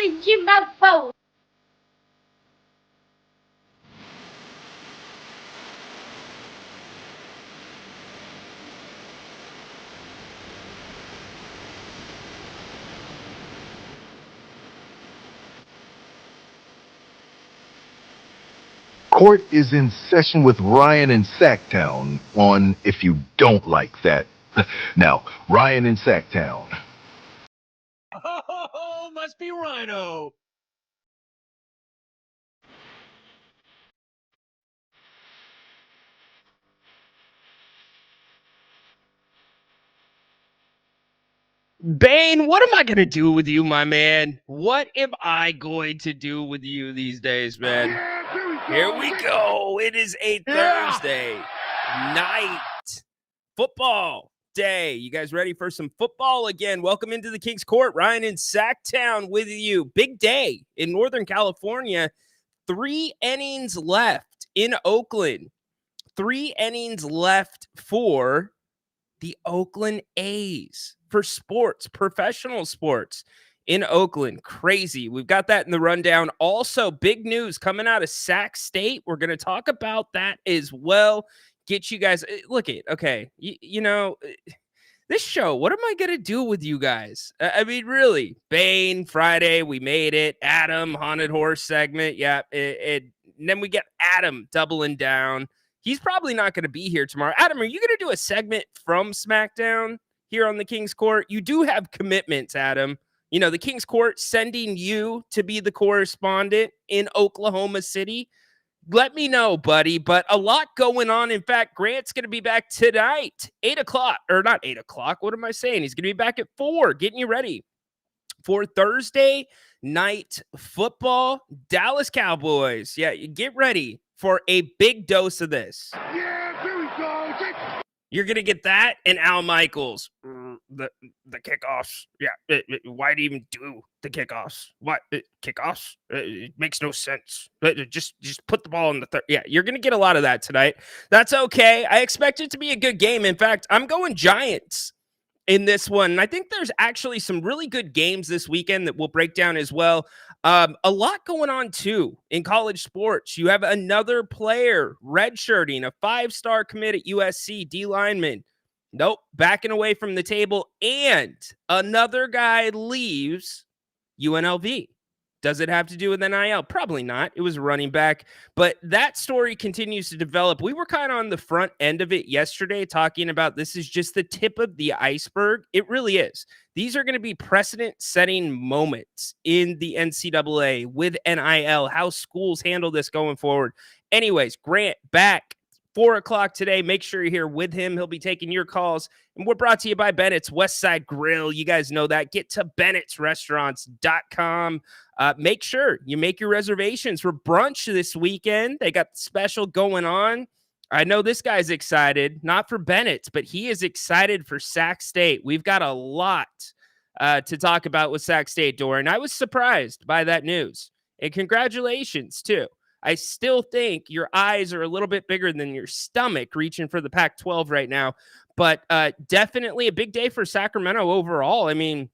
de uma pau. Court is in session with Ryan in Sacktown on If You Don't Like That. Now, Ryan in Sacktown. Oh, must be Rhino. Bane, what am I going to do with you, my man? What am I going to do with you these days, man? Here we go. It is a Thursday night football day. You guys ready for some football again? Welcome into the King's Court. Ryan in Sacktown with you. Big day in Northern California. 3 innings left in Oakland. 3 innings left for the Oakland A's for sports, professional sports in Oakland. Crazy. We've got that in the rundown. Also, big news coming out of Sac State. We're going to talk about that as well. Get you guys, look at, okay, you know, this show, what am I going to do with you guys? I mean, really, Bane, Friday, we made it. Adam, Haunted Horse segment. Yeah. And then we get Adam doubling down. He's probably not going to be here tomorrow. Adam, are you going to do a segment from SmackDown here on the King's Court? You do have commitments, Adam. You know, the King's Court sending you to be the correspondent in Oklahoma City. Let me know, buddy, but a lot going on. In fact, Grant's going to be back tonight, 8 o'clock, or not 8 o'clock. What am I saying? He's going to be back at 4, getting you ready for Thursday night football. Dallas Cowboys. Yeah, get ready for a big dose of this. Yeah, here we go. You're going to get that and Al Michaels. The kickoffs. Yeah, why do you even do the kickoffs? What? Kickoffs? It makes no sense. Just put the ball in the third. Yeah, you're going to get a lot of that tonight. That's okay. I expect it to be a good game. In fact, I'm going Giants in this one. And I think there's actually some really good games this weekend that we'll break down as well. A lot going on, too, in college sports. You have another player redshirting, a 5-star commit at USC, D lineman. Nope, backing away from the table. And another guy leaves UNLV. Does it have to do with NIL? Probably not. It was a running back. But that story continues to develop. We were kind of on the front end of it yesterday talking about this is just the tip of the iceberg. It really is. These are going to be precedent-setting moments in the NCAA with NIL, how schools handle this going forward. Anyways, Grant back 4 o'clock today. Make sure you're here with him. He'll be taking your calls. And we're brought to you by Bennett's Westside Grill. You guys know that. Get to bennettsrestaurants.com. Make sure you make your reservations for brunch this weekend. They got the special going on. I know this guy's excited, not for Bennett's, but he is excited for Sac State. We've got a lot to talk about with Sac State, Doran. I was surprised by that news. And congratulations, too. I still think your eyes are a little bit bigger than your stomach reaching for the Pac-12 right now. But definitely a big day for Sacramento overall. I mean,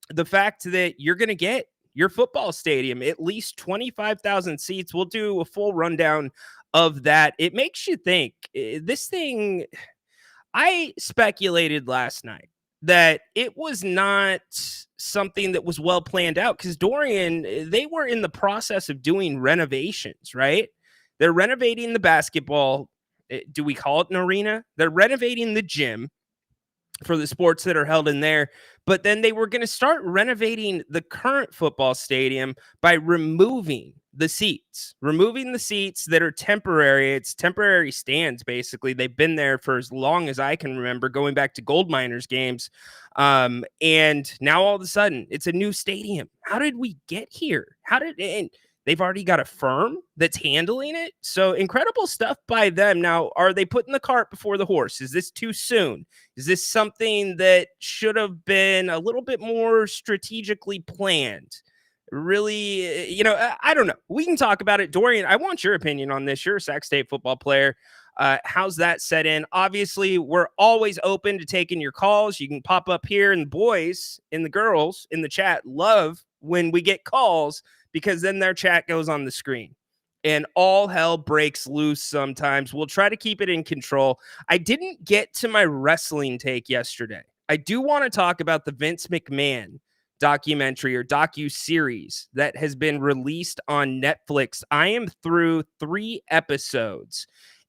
the fact that you're going to get your football stadium, at least 25,000 seats. We'll do a full rundown of that. It makes you think this thing. I speculated last night that it was not something that was well planned out because Dorian, they were in the process of doing renovations, right? They're renovating the basketball. Do we call it an arena? They're renovating the gym for the sports that are held in there. But then they were going to start renovating the current football stadium by removing the seats that are temporary. It's temporary stands, basically. They've been there for as long as I can remember, going back to Gold Miners games. And now all of a sudden, it's a new stadium. How did we get here? And they've already got a firm that's handling it. So incredible stuff by them. Now, are they putting the cart before the horse? Is this too soon? Is this something that should have been a little bit more strategically planned? Really, I don't know. We can talk about it. Dorian, I want your opinion on this. You're a Sac State football player. How's that set in? Obviously, we're always open to taking your calls. You can pop up here, and the boys and the girls in the chat love when we get calls, because then their chat goes on the screen and all hell breaks loose sometimes. We'll try to keep it in control. I didn't get to my wrestling take yesterday. I do want to talk about the Vince McMahon documentary or docu-series that has been released on Netflix. I am through 3 episodes,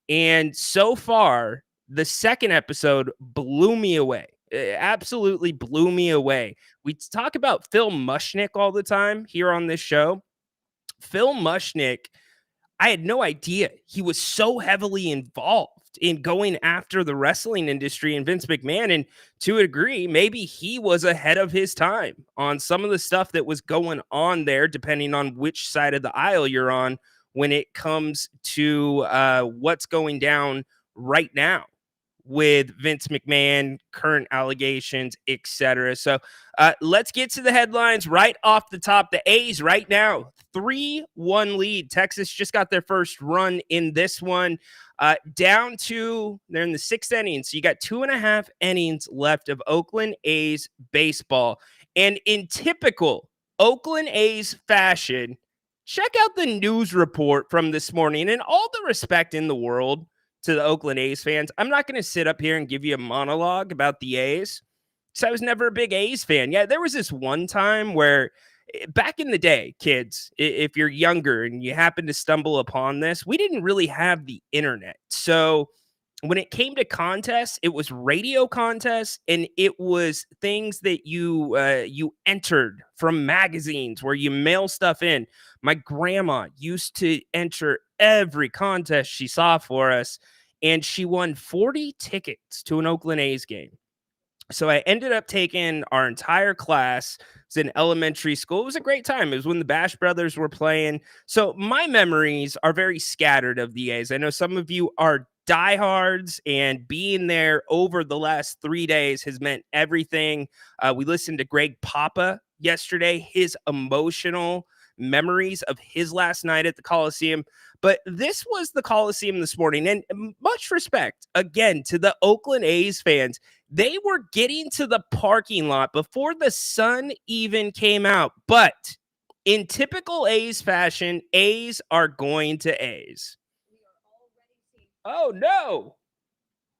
and so far, the second episode blew me away. It absolutely blew me away. We talk about Phil Mushnick all the time here on this show. Phil Mushnick, I had no idea he was so heavily involved in going after the wrestling industry and Vince McMahon. And to a degree, maybe he was ahead of his time on some of the stuff that was going on there, depending on which side of the aisle you're on when it comes to what's going down right now with Vince McMahon, current allegations, etc. So let's get to the headlines right off the top. The A's right now, 3-1 lead. Texas just got their first run in this one. Down to, they're in the 6th inning. So you got 2.5 innings left of Oakland A's baseball. And in typical Oakland A's fashion, check out the news report from this morning. And all the respect in the world to the Oakland A's fans, I'm not going to sit up here and give you a monologue about the A's, because I was never a big A's fan. Yeah, there was this one time where back in the day, kids, if you're younger and you happen to stumble upon this, we didn't really have the internet. So when it came to contests, it was radio contests, and it was things that you entered from magazines where you mail stuff in. My grandma used to enter every contest she saw for us, and she won 40 tickets to an Oakland A's game. So I ended up taking our entire class. It's in elementary school. It was a great time. It was when the Bash Brothers were playing. So my memories are very scattered of the A's. I know some of you are diehards, and being there over the last 3 days has meant everything. We listened to Greg Papa yesterday, his emotional memories of his last night at the Coliseum. But this was the Coliseum this morning, and much respect, again, to the Oakland A's fans. They were getting to the parking lot before the sun even came out. But in typical A's fashion, A's are going to A's. Oh, no.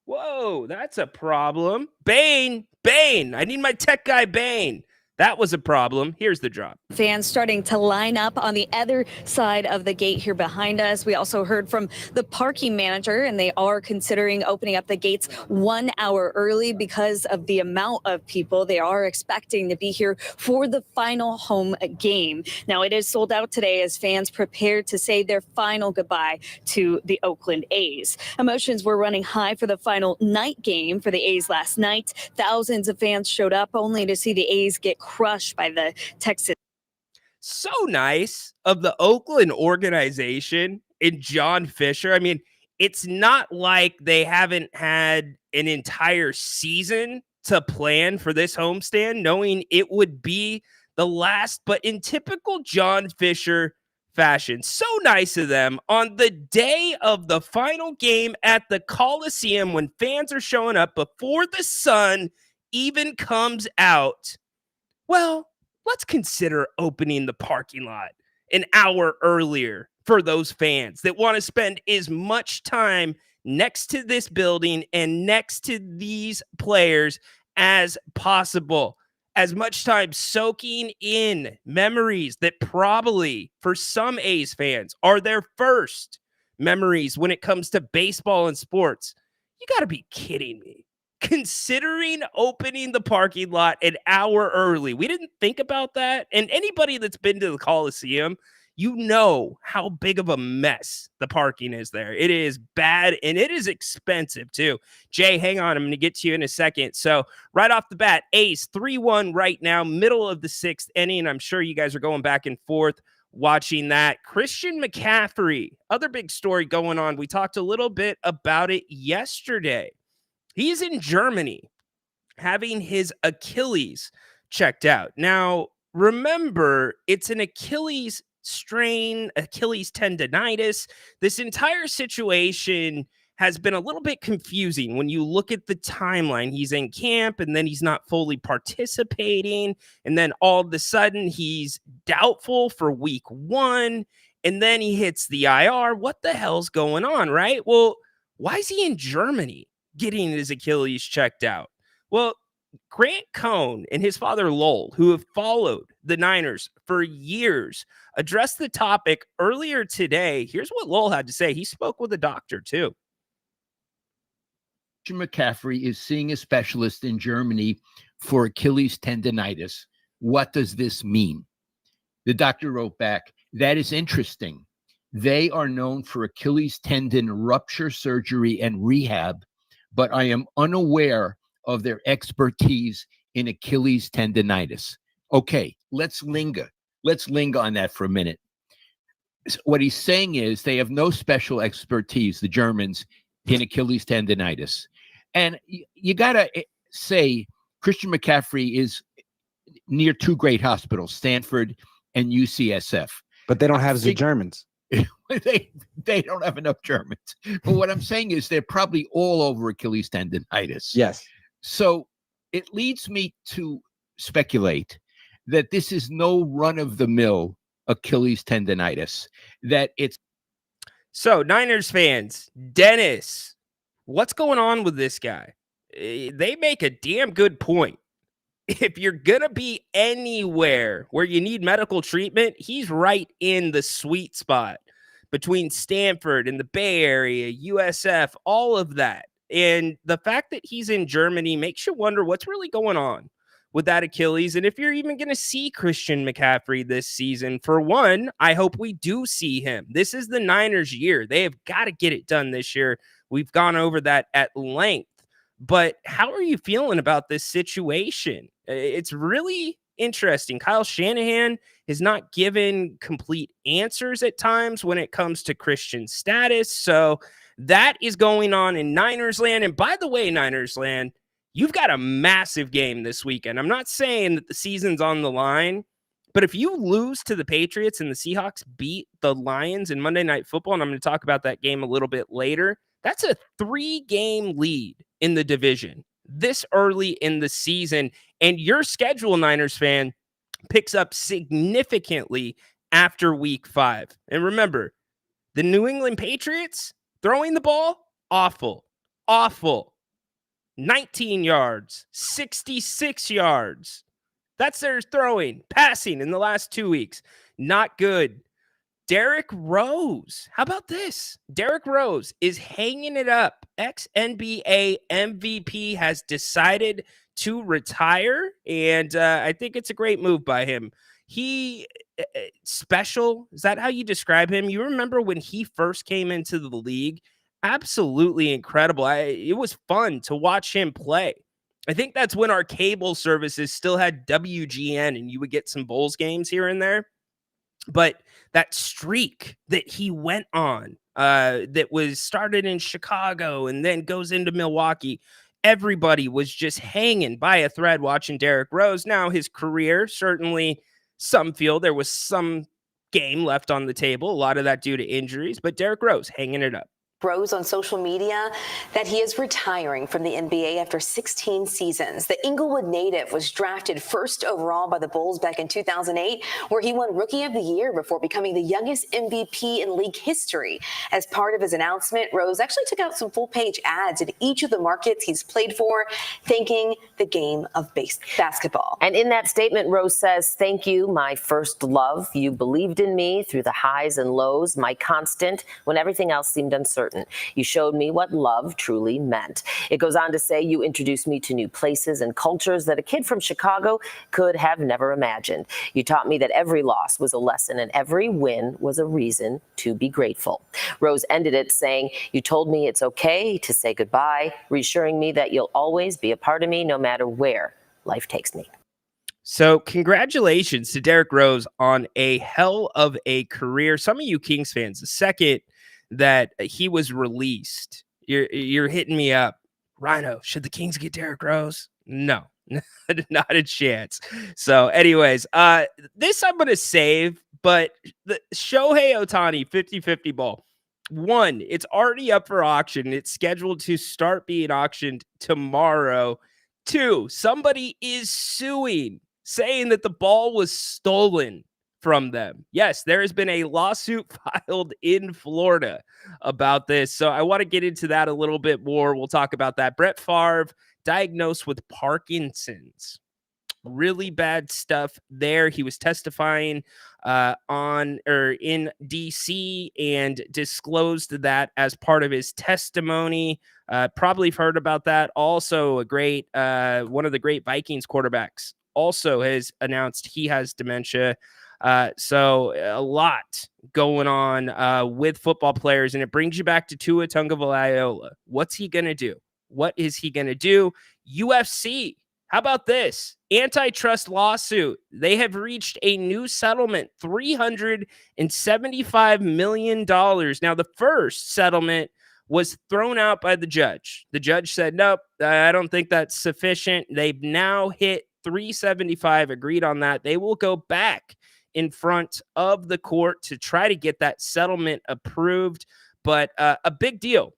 Whoa, that's a problem. Bane, I need my tech guy, Bane. That was a problem. Here's the drop. Fans starting to line up on the other side of the gate here behind us. We also heard from the parking manager, and they are considering opening up the gates 1 hour early because of the amount of people they are expecting to be here for the final home game. Now, it is sold out today as fans prepare to say their final goodbye to the Oakland A's. Emotions were running high for the final night game for the A's last night. Thousands of fans showed up only to see the A's get crushed by the Texas. So nice of the Oakland organization and John Fisher. I mean, it's not like they haven't had an entire season to plan for this homestand, knowing it would be the last, but in typical John Fisher fashion. So nice of them on the day of the final game at the Coliseum, when fans are showing up before the sun even comes out. Well, let's consider opening the parking lot an hour earlier for those fans that want to spend as much time next to this building and next to these players as possible. As much time soaking in memories that probably for some A's fans are their first memories when it comes to baseball and sports. You got to be kidding me. Considering opening the parking lot an hour early. We didn't think about that. And anybody that's been to the Coliseum, you know how big of a mess the parking is there. It is bad, and it is expensive too. Jay, hang on. I'm going to get to you in a second. So right off the bat, A's 3-1 right now, middle of the 6th inning. I'm sure you guys are going back and forth watching that. Christian McCaffrey, other big story going on. We talked a little bit about it yesterday. He's in Germany having his Achilles checked out. Now, remember, it's an Achilles strain, Achilles tendonitis. This entire situation has been a little bit confusing when you look at the timeline. He's in camp and then he's not fully participating. And then all of a sudden he's doubtful for week 1. And then he hits the IR. What the hell's going on, right? Well, why is he in Germany getting his Achilles checked out? Well, Grant Cohn and his father Lowell, who have followed the Niners for years, addressed the topic earlier today. Here's what Lowell had to say. He spoke with a doctor too. McCaffrey is seeing a specialist in Germany for Achilles tendonitis. What does this mean? The doctor wrote back, that is interesting. They are known for Achilles tendon rupture surgery and rehab, but I am unaware of their expertise in Achilles tendonitis. Okay, let's linger. Let's linger on that for a minute. What he's saying is they have no special expertise, the Germans, in Achilles tendonitis. And you got to say Christian McCaffrey is near 2 great hospitals, Stanford and UCSF. But they don't have the Germans. They don't have enough Germans. But what I'm saying is they're probably all over Achilles tendonitis. Yes. So it leads me to speculate that this is no run-of-the-mill Achilles tendonitis, that it's... So, Niners fans, Dennis, what's going on with this guy? They make a damn good point. If you're going to be anywhere where you need medical treatment, he's right in the sweet spot between Stanford and the Bay Area, USF, all of that. And the fact that he's in Germany makes you wonder what's really going on with that Achilles. And if you're even going to see Christian McCaffrey this season, for one, I hope we do see him. This is the Niners' year. They have got to get it done this year. We've gone over that at length. But how are you feeling about this situation? It's really interesting. Kyle Shanahan has not given complete answers at times when it comes to Christian's status. So that is going on in Niners land. And by the way, Niners land, you've got a massive game this weekend. I'm not saying that the season's on the line, but if you lose to the Patriots and the Seahawks beat the Lions in Monday Night Football, and I'm going to talk about that game a little bit later, that's a 3-game lead in the division this early in the season. And your schedule, Niners fan, picks up significantly after week 5. And remember, the New England Patriots throwing the ball, awful. 19 yards, 66 yards. That's their throwing, passing in the last 2 weeks. Not good. Derrick Rose. How about this? Derrick Rose is hanging it up. Ex-NBA MVP has decided to retire, and I think it's a great move by him. He special. Is that how you describe him? You remember when he first came into the league? Absolutely incredible. It was fun to watch him play. I think that's when our cable services still had WGN, and you would get some Bulls games here and there. But that streak that he went on, that was started in Chicago and then goes into Milwaukee, everybody was just hanging by a thread watching Derrick Rose. Now his career, certainly some feel there was some game left on the table, a lot of that due to injuries, but Derrick Rose hanging it up. Rose on social media that he is retiring from the NBA after 16 seasons. The Inglewood native was drafted first overall by the Bulls back in 2008, where he won Rookie of the Year before becoming the youngest MVP in league history. As part of his announcement, Rose actually took out some full-page ads in each of the markets he's played for, thanking the game of basketball. And in that statement, Rose says, "Thank you, my first love. You believed in me through the highs and lows, my constant when everything else seemed uncertain. You showed me what love truly meant." It goes on to say, "You introduced me to new places and cultures that a kid from Chicago could have never imagined. You taught me that every loss was a lesson and every win was a reason to be grateful." Rose ended it saying, "You told me it's okay to say goodbye, reassuring me that you'll always be a part of me no matter where life takes me." So congratulations to Derrick Rose on a hell of a career. Some of you Kings fans, the second that he was released, you're hitting me up. Rhino, should the Kings get Derrick Rose? No, not a chance. So anyways, this I'm going to save, but the Shohei Ohtani 50-50 ball. One, it's already up for auction. It's scheduled to start being auctioned tomorrow. Two, somebody is suing, saying that the ball was stolen from them. Yes, there has been a lawsuit filed in Florida about this. So I want to get into that a little bit more. We'll talk about that. Brett Favre diagnosed with Parkinson's. Really bad stuff there. He was testifying in DC and disclosed that as part of his testimony. Probably heard about that. Also, a great one of the great Vikings quarterbacks also has announced he has dementia. So a lot going on with football players, and it brings you back to Tua Tagovailoa. What's he gonna do? What is he gonna do? UFC. How about this? Antitrust lawsuit. They have reached a new settlement, $375 million. Now, the first settlement was thrown out by the judge. The judge said, nope, I don't think that's sufficient. They've now hit 375, agreed on that. They will go back in front of the court to try to get that settlement approved. But a big deal.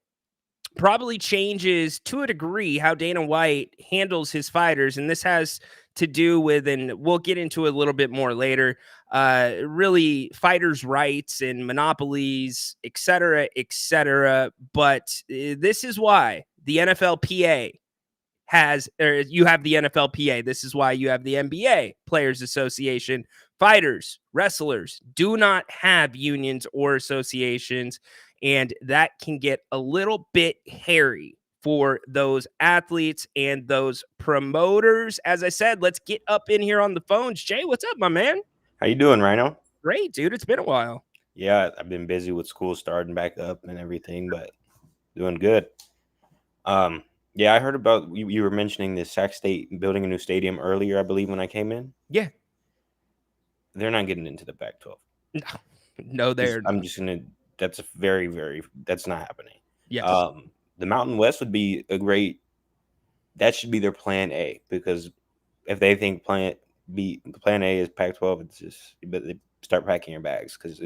Probably changes to a degree how Dana White handles his fighters. And this has to do with, and we'll get into it a little bit more later, really fighters' rights and monopolies, et cetera, et cetera. But this is why the NFLPA you have the NFLPA. This is why you have the NBA Players Association. Fighters, wrestlers do not have unions or associations. And that can get a little bit hairy for those athletes and those promoters. As I said, let's get up in here on the phones. Jay, what's up, my man? How you doing, Rhino? Great, dude. It's been a while. Yeah, I've been busy with school starting back up and everything, but doing good. Yeah, I heard about you were mentioning the Sac State building a new stadium earlier, I believe, when I came in. Yeah. They're not getting into the Pac-12. No, they're not. I'm just gonna. That's a very, very. That's not happening. Yes. The Mountain West would be a great. That should be their plan A, because if they think plan A is Pac-12, it's just they start packing your bags, because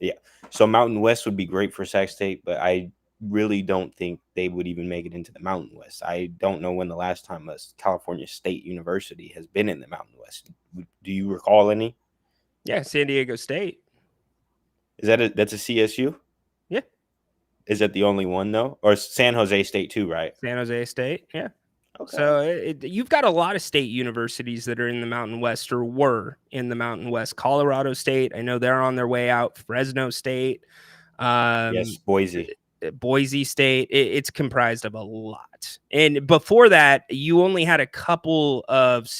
yeah. So Mountain West would be great for Sac State, but I really don't think they would even make it into the Mountain West. I don't know when the last time a California State University has been in the Mountain West. Do you recall any? Yeah, San Diego State. Is that's a CSU? Yeah. Is that the only one, though? Or San Jose State too, right? San Jose State, yeah. Okay. So you've got a lot of state universities that are in the Mountain West, or were in the Mountain West. Colorado State, I know they're on their way out. Fresno State. Yes, Boise. Boise State. It's comprised of a lot. And before that, you only had a couple of,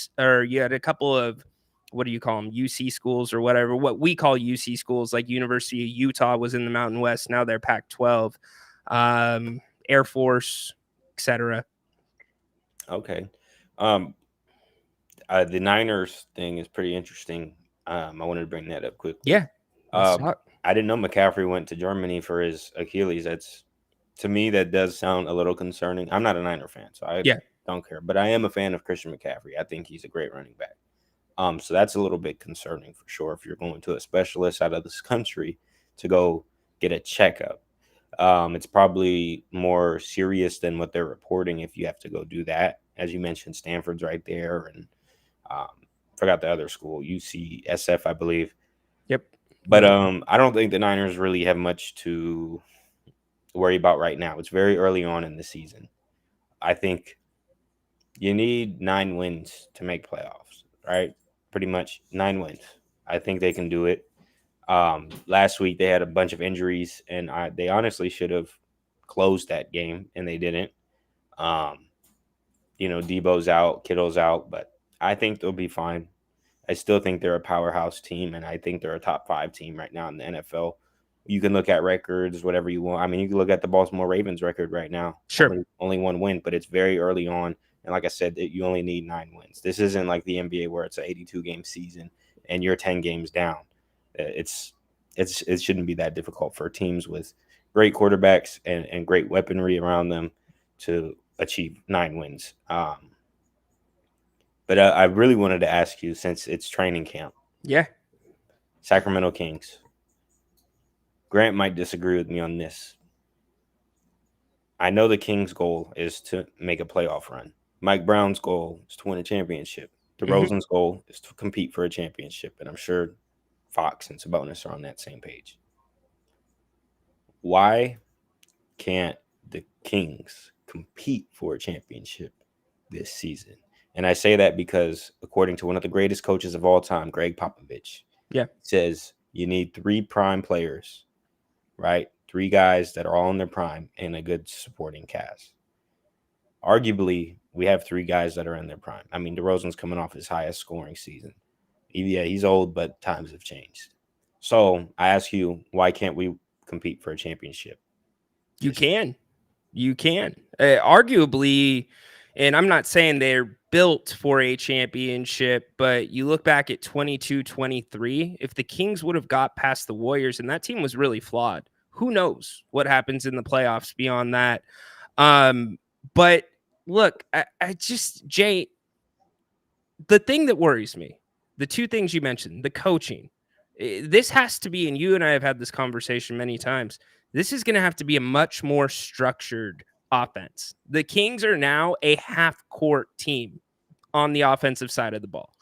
what do you call them? UC schools or whatever. What we call UC schools, like University of Utah was in the Mountain West. Now they're Pac-12. Air Force, etc. Okay. The Niners thing is pretty interesting. I wanted to bring that up quickly. Yeah. I didn't know McCaffrey went to Germany for his Achilles. To me, that does sound a little concerning. I'm not a Niner fan, so I don't care. But I am a fan of Christian McCaffrey. I think he's a great running back. So that's a little bit concerning for sure if you're going to a specialist out of this country to go get a checkup. It's probably more serious than what they're reporting if you have to go do that. As you mentioned, Stanford's right there, and forgot the other school, UCSF, I believe. Yep. But I don't think the Niners really have much to worry about right now. It's very early on in the season. I think you need 9 wins to make playoffs, right? Pretty much 9 wins. I think they can do it. Last week they had a bunch of injuries, and they honestly should have closed that game, and they didn't. Debo's out, Kittle's out, but I think they'll be fine. I still think they're a powerhouse team, and I think they're a top 5 team right now in the NFL. You can look at records, whatever you want. I mean, you can look at the Baltimore Ravens record right now. Sure. Only 1 win, but it's very early on. And like I said, you only need 9 wins. This isn't like the NBA where it's an 82-game season and you're 10 games down. It shouldn't be that difficult for teams with great quarterbacks and great weaponry around them to achieve 9 wins. But I really wanted to ask you, since it's training camp. Yeah. Sacramento Kings. Grant might disagree with me on this. I know the Kings' goal is to make a playoff run. Mike Brown's goal is to win a championship. DeRozan's goal is to compete for a championship. And I'm sure Fox and Sabonis are on that same page. Why can't the Kings compete for a championship this season? And I say that because, according to one of the greatest coaches of all time, Greg Popovich, says you need 3 prime players, right? 3 guys that are all in their prime and a good supporting cast. Arguably, we have 3 guys that are in their prime. I mean, DeRozan's coming off his highest scoring season. Yeah, he's old, but times have changed. So I ask you, why can't we compete for a championship? You can. Arguably, and I'm not saying they're built for a championship, but you look back at 22-23, if the Kings would have got past the Warriors, and that team was really flawed, who knows what happens in the playoffs beyond that. But look, I just, Jay, the thing that worries me, the 2 things you mentioned, the coaching, this has to be, and you and I have had this conversation many times, this is going to have to be a much more structured offense. The Kings are now a half-court team on the offensive side of the ball.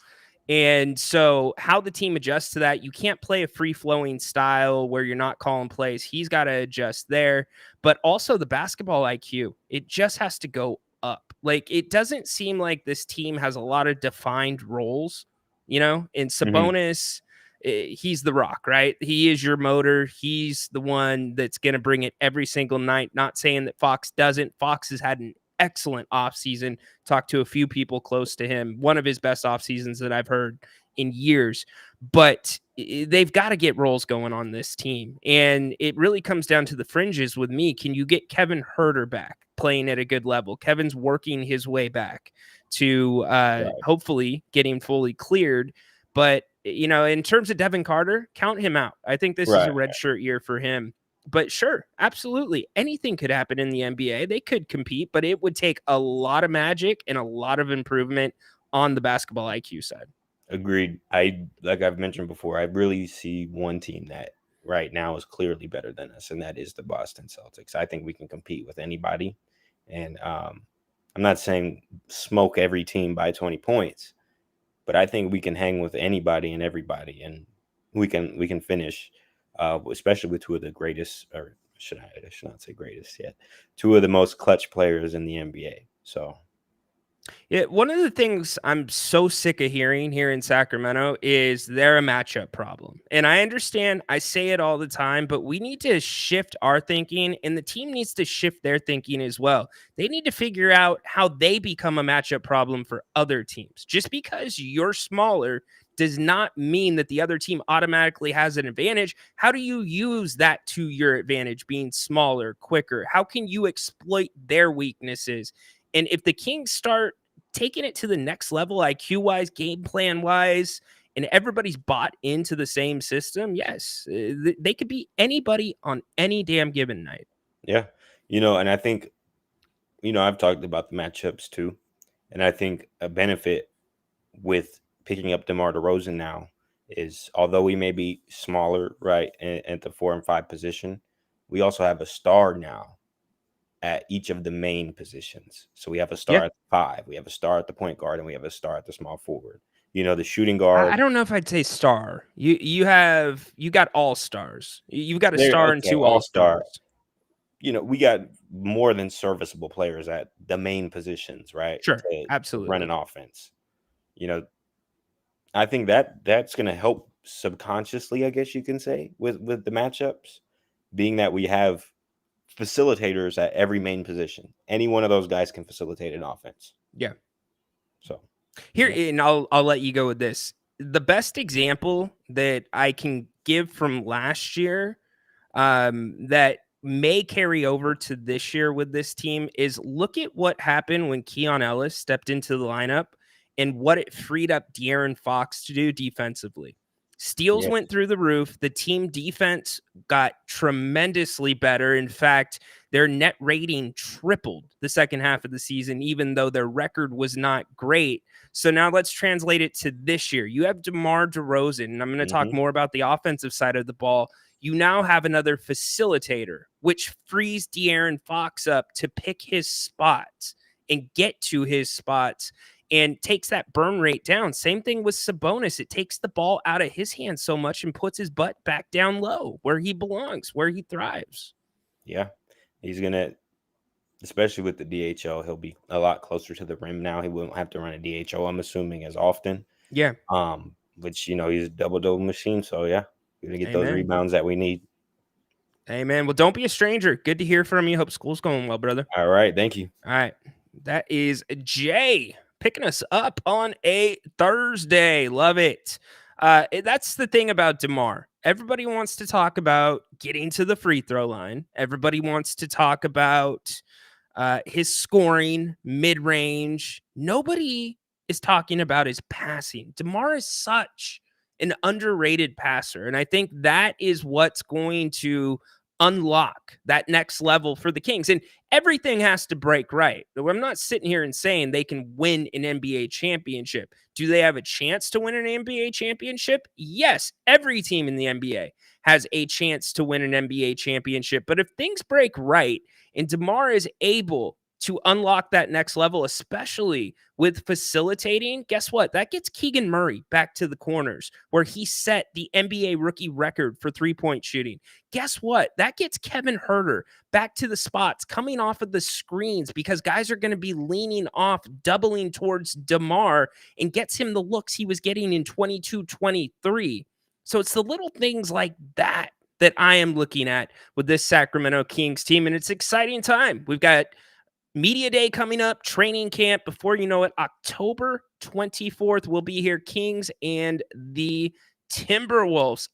And so how the team adjusts to that, you can't play a free-flowing style where you're not calling plays. He's got to adjust there. But also the basketball IQ, it just has to go up. Like, it doesn't seem like this team has a lot of defined roles, you know? In Sabonis, he's the rock, right? He is your motor. He's the one that's going to bring it every single night. Not saying that Fox doesn't. Fox has had an excellent offseason. Talked to a few people close to him. One of his best off seasons that I've heard in years. But they've got to get roles going on this team. And it really comes down to the fringes with me. Can you get Kevin Huerter back playing at a good level? Kevin's working his way back to hopefully getting fully cleared. But, you know, in terms of Devin Carter, count him out. I think this is a redshirt year for him. But sure, absolutely. Anything could happen in the NBA. They could compete, but it would take a lot of magic and a lot of improvement on the basketball IQ side. Agreed. Like I've mentioned before, I really see one team that right now is clearly better than us, and that is the Boston Celtics. I think we can compete with anybody. And I'm not saying smoke every team by 20 points, but I think we can hang with anybody and everybody, and we can finish, especially with 2 of the greatest, or I should not say greatest yet, 2 of the most clutch players in the NBA. So, yeah, one of the things I'm so sick of hearing here in Sacramento is they're a matchup problem. And I understand, I say it all the time, but we need to shift our thinking, and the team needs to shift their thinking as well. They need to figure out how they become a matchup problem for other teams. Just because you're smaller does not mean that the other team automatically has an advantage. How do you use that to your advantage, being smaller, quicker? How can you exploit their weaknesses? And if the Kings start taking it to the next level, IQ-wise, game plan-wise, and everybody's bought into the same system, yes, they could be anybody on any damn given night. Yeah. You know, and I think, you know, I've talked about the matchups too. And I think a benefit with picking up DeMar DeRozan now is, although we may be smaller, right, at the 4 and 5 position, we also have a star now at each of the main positions. So we have a star at the 5, we have a star at the point guard, and we have a star at the small forward. You know, the shooting guard. I don't know if I'd say star. You got all stars. You've got a star and 2 all stars. You know, we got more than serviceable players at the main positions, right? Sure, absolutely. Run an offense. You know, I think that's going to help subconsciously, I guess you can say, with the matchups, being that we have facilitators at every main position. Any one of those guys can facilitate an offense. Yeah. So here, and I'll let you go with this. The best example that I can give from last year, that may carry over to this year with this team, is look at what happened when Keon Ellis stepped into the lineup and what it freed up De'Aaron Fox to do defensively. Steals went through the roof. The team defense got tremendously better. In fact, their net rating tripled the second half of the season, even though their record was not great. So now let's translate it to this year. You have DeMar DeRozan, and I'm going to talk more about the offensive side of the ball. You now have another facilitator, which frees De'Aaron Fox up to pick his spots and get to his spots and takes that burn rate down. Same thing with Sabonis. It takes the ball out of his hands so much and puts his butt back down low where he belongs, where he thrives. Yeah, he's going to, especially with the DHO, he'll be a lot closer to the rim now. He won't have to run a DHO, I'm assuming, as often. Yeah. Which, he's a double-double machine. So, yeah, we're going to get those Amen. rebounds that we need. Amen. Well, don't be a stranger. Good to hear from you. Hope school's going well, brother. All right. Thank you. All right. That is Jay picking us up on a Thursday. Love it. That's the thing about DeMar. Everybody wants to talk about getting to the free throw line. Everybody wants to talk about his scoring, mid-range. Nobody is talking about his passing. DeMar is such an underrated passer, and I think that is what's going to unlock that next level for the Kings. And everything has to break right. I'm not sitting here and saying they can win an NBA championship. Do they have a chance to win an NBA championship? Yes, every team in the NBA has a chance to win an NBA championship. But if things break right and DeMar is able to unlock that next level, especially with facilitating, guess what? That gets Keegan Murray back to the corners where he set the NBA rookie record for three-point shooting. Guess what? That gets Kevin Huerter back to the spots, coming off of the screens because guys are going to be leaning off, doubling towards DeMar, and gets him the looks he was getting in 22-23. So it's the little things like that that I am looking at with this Sacramento Kings team, and it's exciting time. We've got Media Day coming up, training camp. Before you know it, October 24th, we'll be here, Kings and the Timberwolves.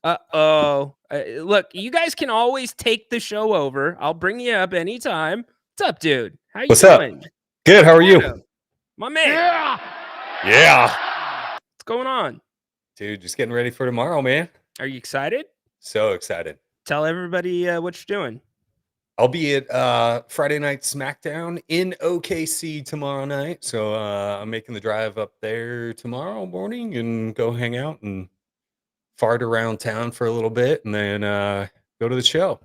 Look, you guys can always take the show over. I'll bring you up anytime. What's up, dude? How you What's doing? up? Good. How are you? Adam, my man. Yeah. What's going on? Dude, just getting ready for tomorrow, man. Are you excited? So excited. Tell everybody what you're doing. I'll be at Friday Night SmackDown in OKC tomorrow night. So I'm making the drive up there tomorrow morning and go hang out and fart around town for a little bit and then go to the show.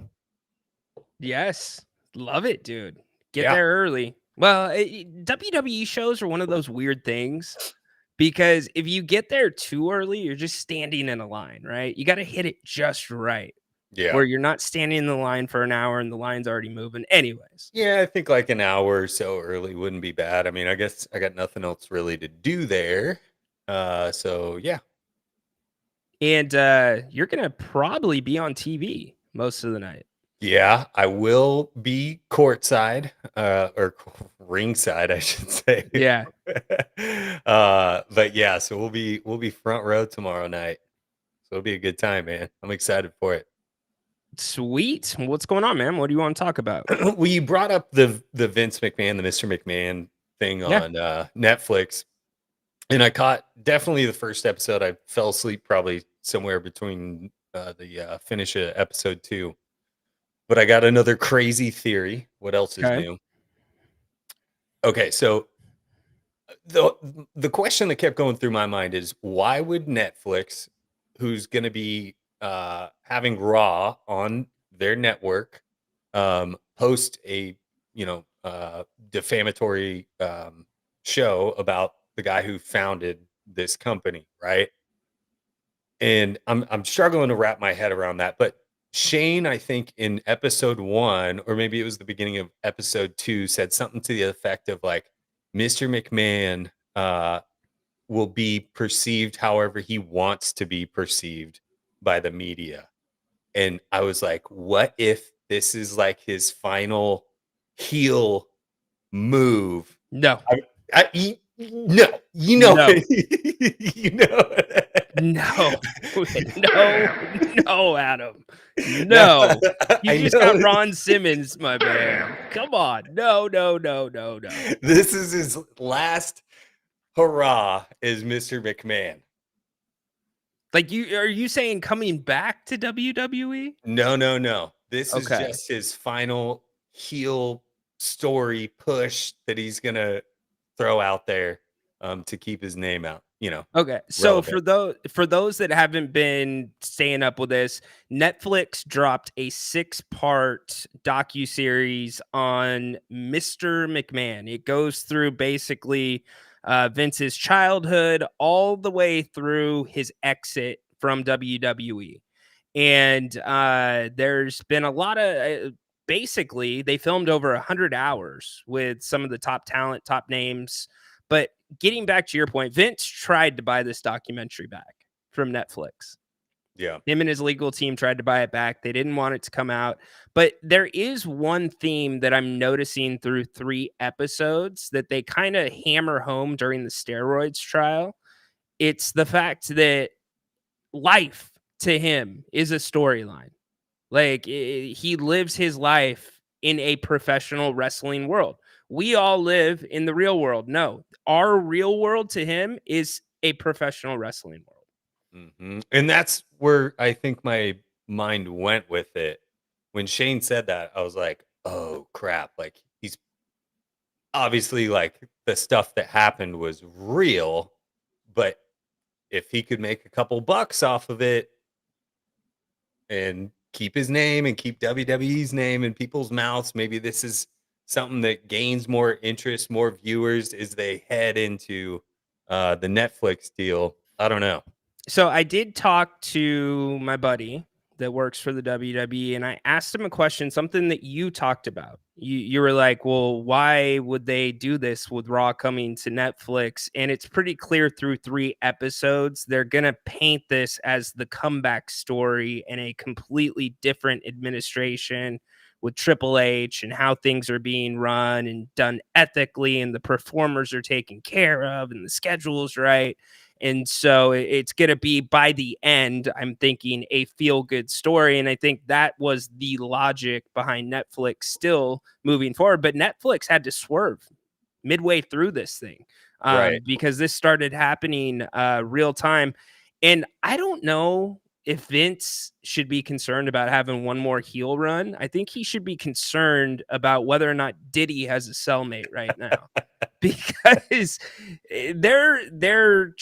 Yes. Love it, dude. Get there early. Well, WWE shows are one of those weird things because if you get there too early, you're just standing in a line, right? You got to hit it just right. Yeah. Where you're not standing in the line for an hour and the line's already moving. Anyways. Yeah, I think like an hour or so early wouldn't be bad. I mean, I guess I got nothing else really to do there. So yeah. And you're going to probably be on TV most of the night. Yeah, I will be courtside or ringside, I should say. Yeah. But yeah, so we'll be front row tomorrow night. So it'll be a good time, man. I'm excited for it. Sweet. What's going on, man? What do you want to talk about? Well, you brought up the Vince McMahon, the Mr. McMahon thing on Netflix. And I caught definitely the first episode. I fell asleep probably somewhere between the finish of episode 2. But I got another crazy theory. What else is new? Okay, so the question that kept going through my mind is why would Netflix, who's going to be having Raw on their network, post a defamatory show about the guy who founded this company, right? And I'm struggling to wrap my head around that. But Shane, I think in episode 1, or maybe it was the beginning of episode 2, said something to the effect of like, Mr. McMahon will be perceived however he wants to be perceived by the media. And I was like, what if this is like his final heel move? No. No, No. No, Adam. No. You just got Ron Simmons, my man. Come on. No. This is his last hurrah as Mr. McMahon. Like are you saying coming back to WWE? No. This is just his final heel story push that he's gonna throw out there. to keep his name out, Okay. So relevant. for those that haven't been staying up with this, Netflix dropped a 6-part docuseries on Mr. McMahon. It goes through basically Vince's childhood all the way through his exit from WWE. And there's been a lot of basically they filmed over 100 hours with some of the top talent, top names. But getting back to your point, Vince tried to buy this documentary back from Netflix. Yeah. Him and his legal team tried to buy it back. They didn't want it to come out. But there is one theme that I'm noticing through 3 episodes that they kind of hammer home during the steroids trial. It's the fact that life to him is a storyline. Like he lives his life in a professional wrestling world. We all live in the real world. No, our real world to him is a professional wrestling world. And that's where I think my mind went with it. When Shane said that, I was like, oh crap. Like he's obviously like the stuff that happened was real, but if he could make a couple bucks off of it and keep his name and keep WWE's name in people's mouths, maybe this is something that gains more interest, more viewers as they head into the Netflix deal. I don't know. So I did talk to my buddy that works for the WWE, and I asked him a question, something that you talked about. You were like, well, why would they do this with Raw coming to Netflix? And it's pretty clear through 3 episodes, they're going to paint this as the comeback story in a completely different administration with Triple H and how things are being run and done ethically and the performers are taken care of and the schedule's right. And so it's going to be, by the end, I'm thinking, a feel-good story. And I think that was the logic behind Netflix still moving forward. But Netflix had to swerve midway through this thing Right. because this started happening real time. And I don't know if Vince should be concerned about having one more heel run. I think he should be concerned about whether or not Diddy has a cellmate right now. Because their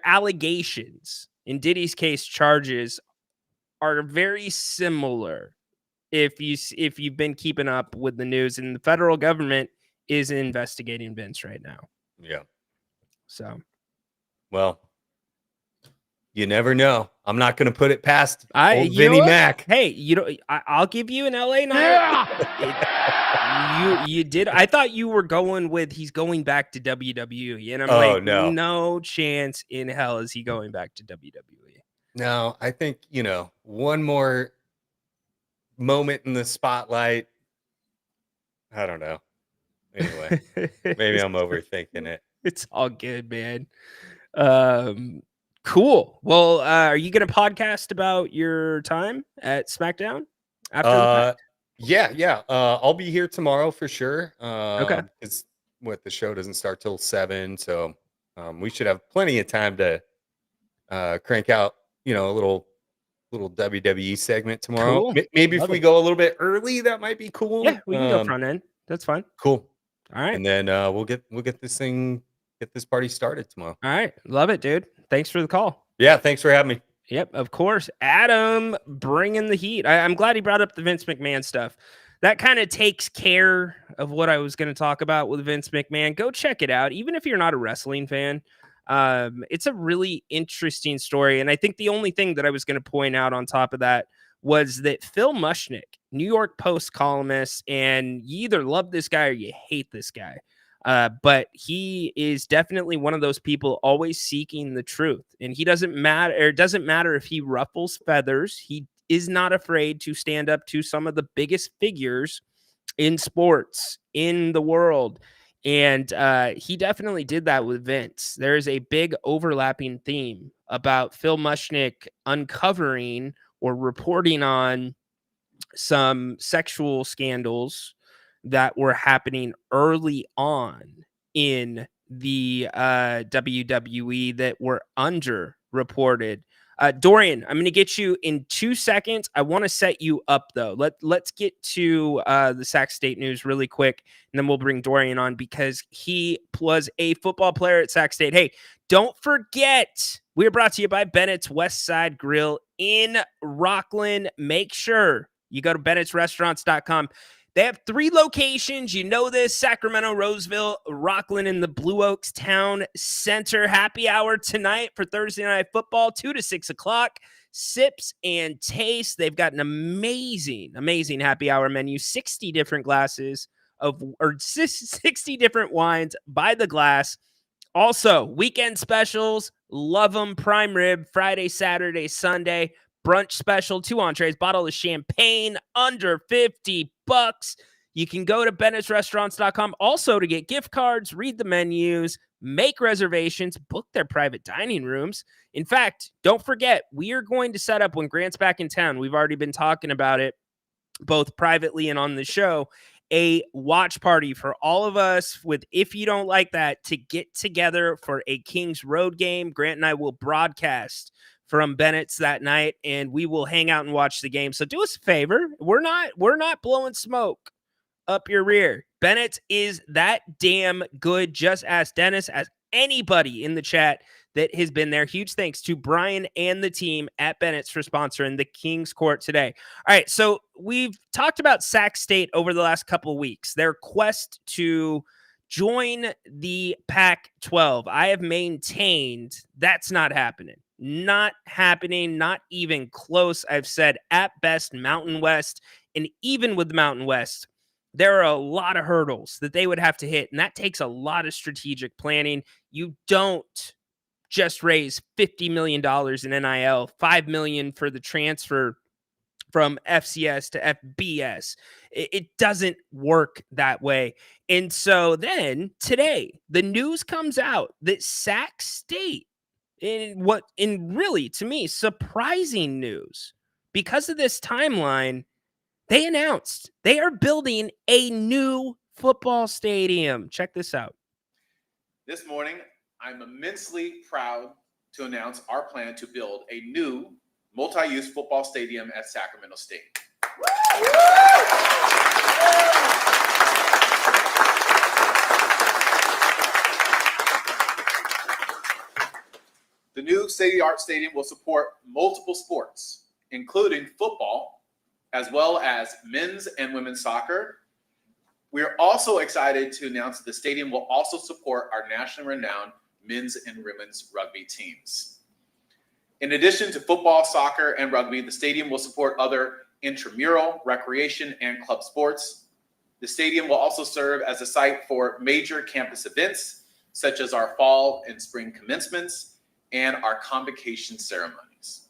allegations, in Diddy's case, charges are very similar. If you've been keeping up with the news, and the federal government is investigating Vince right now. Yeah. So, well, you never know. I'm not going to put it past old Vinnie Mac. Hey, I'll give you an LA night. You did. I thought you were going with he's going back to WWE, and I'm like, no chance in hell is he going back to WWE. No, I think one more moment in the spotlight. I don't know. Anyway, maybe I'm overthinking it. It's all good, man. Cool. Well, are you going to podcast about your time at SmackDown after the fact? Yeah. I'll be here tomorrow for sure. Okay. It's the show doesn't start till 7, so we should have plenty of time to crank out, a little WWE segment tomorrow. Cool. Maybe if we go a little bit early, that might be cool. Yeah, we can go front end. That's fine. Cool. All right. And then we'll get this party started tomorrow. All right. Love it, dude. Thanks for the call. Yeah, thanks for having me. Yep, of course. Adam bringing the heat. I'm glad he brought up the Vince McMahon stuff. That kind of takes care of what I was going to talk about with Vince McMahon. Go check it out. Even if you're not a wrestling fan, it's a really interesting story. And I think the only thing that I was going to point out on top of that was that Phil Mushnick, New York Post columnist, and you either love this guy or you hate this guy. But he is definitely one of those people always seeking the truth, and he doesn't matter. It doesn't matter if he ruffles feathers. He is not afraid to stand up to some of the biggest figures in sports in the world. And he definitely did that with Vince. There is a big overlapping theme about Phil Mushnick uncovering or reporting on some sexual scandals that were happening early on in the WWE that were underreported Dorian, I'm going to get you in 2 seconds. I want to set you up, though. Let's get to the Sac State news really quick, and then we'll bring Dorian on because he was a football player at Sac State. Hey, don't forget, we are brought to you by Bennett's West Side Grill in Rockland. Make sure you go to bennettsrestaurants.com. They have 3 locations. You know this: Sacramento, Roseville, Rockland, and the Blue Oaks Town Center. Happy hour tonight for Thursday Night Football, 2 to 6 o'clock. Sips and taste. They've got an amazing happy hour menu. 60 different glasses or 60 different wines by the glass. Also, weekend specials. Love them. Prime rib, Friday, Saturday, Sunday. Brunch special, 2 entrees, bottle of champagne, under $50. You can go to bennettsrestaurants.com also to get gift cards, read the menus, make reservations, book their private dining rooms. In fact, don't forget, we are going to set up when Grant's back in town. We've already been talking about it both privately and on the show, a watch party for all of us with If You Don't Like That to get together for a Kings road game. Grant and I will broadcast from Bennett's that night, and we will hang out and watch the game. So do us a favor. We're not blowing smoke up your rear. Bennett is that damn good. Just ask Dennis, as anybody in the chat that has been there. Huge thanks to Brian and the team at Bennett's for sponsoring the Kings Court today. All right, so we've talked about Sac State over the last couple of weeks, their quest to join the Pac-12. I have maintained that's not happening. Not happening, not even close. I've said at best Mountain West, and even with the Mountain West, there are a lot of hurdles that they would have to hit, and that takes a lot of strategic planning. You don't just raise $50 million in NIL, $5 million for the transfer from FCS to FBS. It doesn't work that way. And so then today, the news comes out that Sac State, in really, to me, surprising news, because of this timeline, they announced they are building a new football stadium. Check this out. This morning, I'm immensely proud to announce our plan to build a new multi-use football stadium at Sacramento State. The new state-of-the-art stadium will support multiple sports, including football, as well as men's and women's soccer. We are also excited to announce that the stadium will also support our nationally renowned men's and women's rugby teams. In addition to football, soccer, and rugby, the stadium will support other intramural, recreation, and club sports. The stadium will also serve as a site for major campus events, such as our fall and spring commencements and our convocation ceremonies.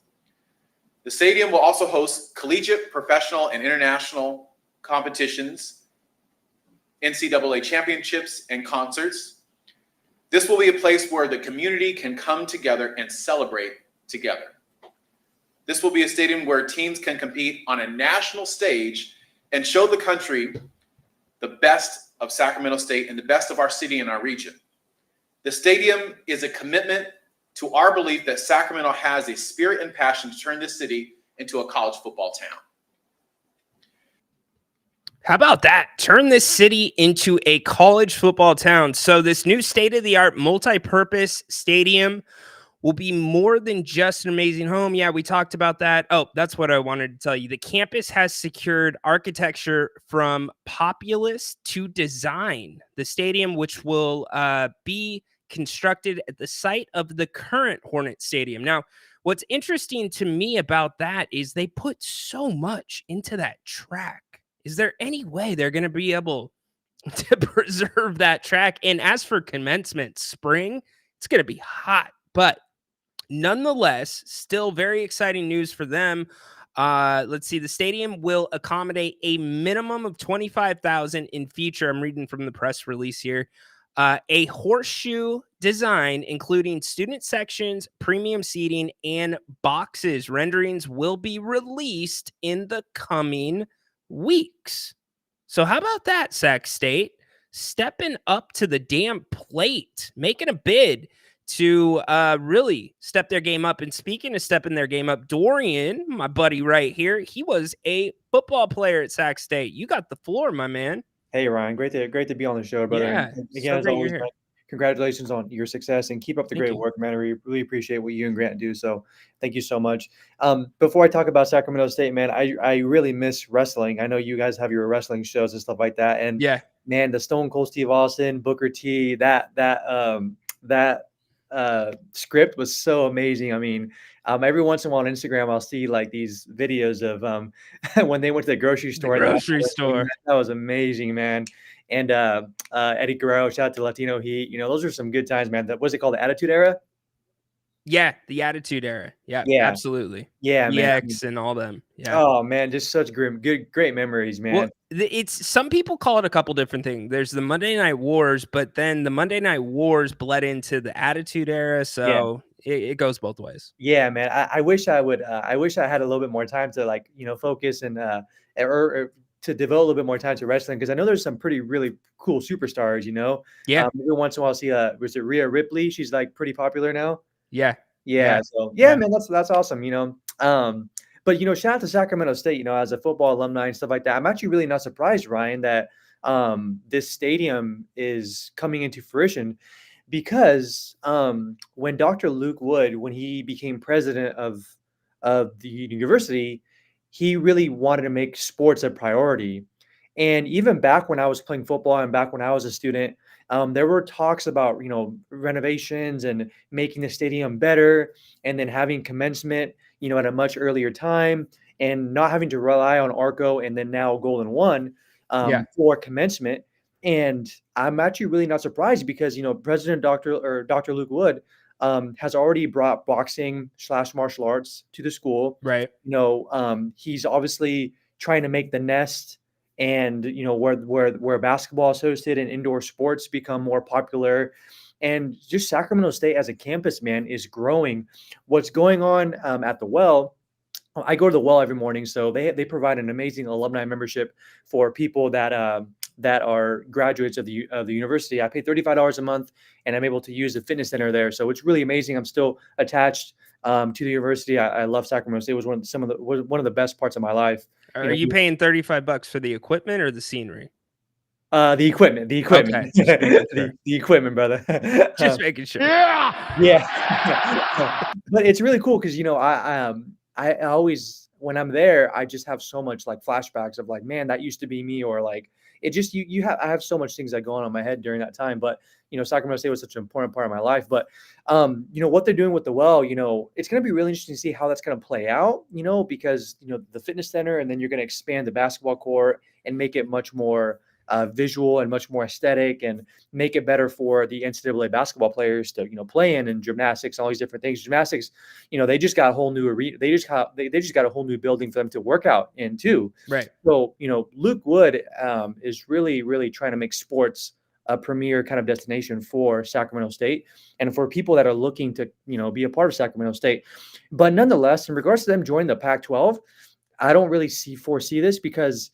The stadium will also host collegiate, professional, and international competitions, NCAA championships, and concerts. This will be a place where the community can come together and celebrate together. This will be a stadium where teams can compete on a national stage and show the country the best of Sacramento State and the best of our city and our region. The stadium is a commitment to our belief that Sacramento has a spirit and passion to turn this city into a college football town. How about that? Turn this city into a college football town. So this new state-of-the-art multi-purpose stadium will be more than just an amazing home. Yeah, we talked about that. Oh, that's what I wanted to tell you. The campus has secured architecture from Populous to Design. The stadium, which will be constructed at the site of the current Hornet Stadium. Now, what's interesting to me about that is they put so much into that track. Is there any way they're going to be able to preserve that track? And as for commencement, spring, it's going to be hot, but nonetheless, still very exciting news for them. Let's see. The stadium will accommodate a minimum of 25,000 in feature. I'm reading from the press release here. A horseshoe design, including student sections, premium seating, and boxes. Renderings will be released in the coming weeks. So how about that, Sac State? Stepping up to the damn plate, making a bid to really step their game up. And speaking of stepping their game up, Dorian, my buddy right here, he was a football player at Sac State. You got the floor, my man. Hey Ryan, great to be on the show, brother. Yeah, And so again, as great always, you're here. man, congratulations on your success and keep up the Thank great you. work, man. I really appreciate what you and Grant do. So thank you so much. Before I talk about Sacramento State, man, I really miss wrestling. I know you guys have your wrestling shows and stuff like that. And Yeah, man, the Stone Cold Steve Austin, Booker T, that script was so amazing. I mean, every once in a while on Instagram, I'll see like these videos of when they went to the grocery store. the grocery store. That was amazing, man. And Eddie Guerrero, shout out to Latino Heat. You know, those are some good times, man. What's it called? The Attitude Era? Yeah, the Attitude Era. Yeah, Yeah. absolutely. Yeah, man. EX and all them. Yeah. Oh man, just such great memories, man. Well, it's some people call it a couple different things. There's the Monday Night Wars, but then the Monday Night Wars bled into the Attitude Era, so it goes both ways. Yeah, man. I wish I would. I wish I had a little bit more time to like focus and or to devote a little bit more time to wrestling because I know there's some really cool superstars. Yeah. Every once in a while, I'll see was it Rhea Ripley? She's like pretty popular now. Yeah. Yeah. So yeah, man, that's awesome. But shout out to Sacramento State. As a football alumni and stuff like that, I'm actually really not surprised, Ryan, that this stadium is coming into fruition because when Dr. Luke Wood, when he became president of the university, he really wanted to make sports a priority. And even back when I was playing football and back when I was a student, there were talks about, renovations and making the stadium better and then having commencement, at a much earlier time and not having to rely on Arco and then now Golden One for commencement. And I'm actually really not surprised because, President Dr. Luke Wood has already brought boxing / martial arts to the school. Right. He's obviously trying to make the nest and where basketball is hosted and indoor sports become more popular, and just Sacramento State as a campus, man, is growing. What's going on at the Well? I go to the Well every morning, so they provide an amazing alumni membership for people that are graduates of the university. I pay $35 a month, and I'm able to use the fitness center there. So it's really amazing. I'm still attached to the university. I love Sacramento State. It was one of the best parts of my life. Are you paying $35 for the equipment or the scenery? The equipment. Okay. the equipment, brother. Just making sure. Yeah. But it's really cool because I always, when I'm there, I just have so much like flashbacks of like, man, that used to be me, or like it just I have so much things that go on in my head during that time. But Sacramento State was such an important part of my life. But what they're doing with the Well, it's going to be really interesting to see how that's going to play out. Because the fitness center, and then you're going to expand the basketball court and make it much more visual and much more aesthetic, and make it better for the NCAA basketball players to play in, and gymnastics, all these different things. Gymnastics, they just got a whole new arena. They just got a whole new building for them to work out in too. Right. So Luke Wood is really trying to make sports a premier kind of destination for Sacramento State and for people that are looking to be a part of Sacramento State. But nonetheless, in regards to them joining the Pac-12, I don't really foresee this because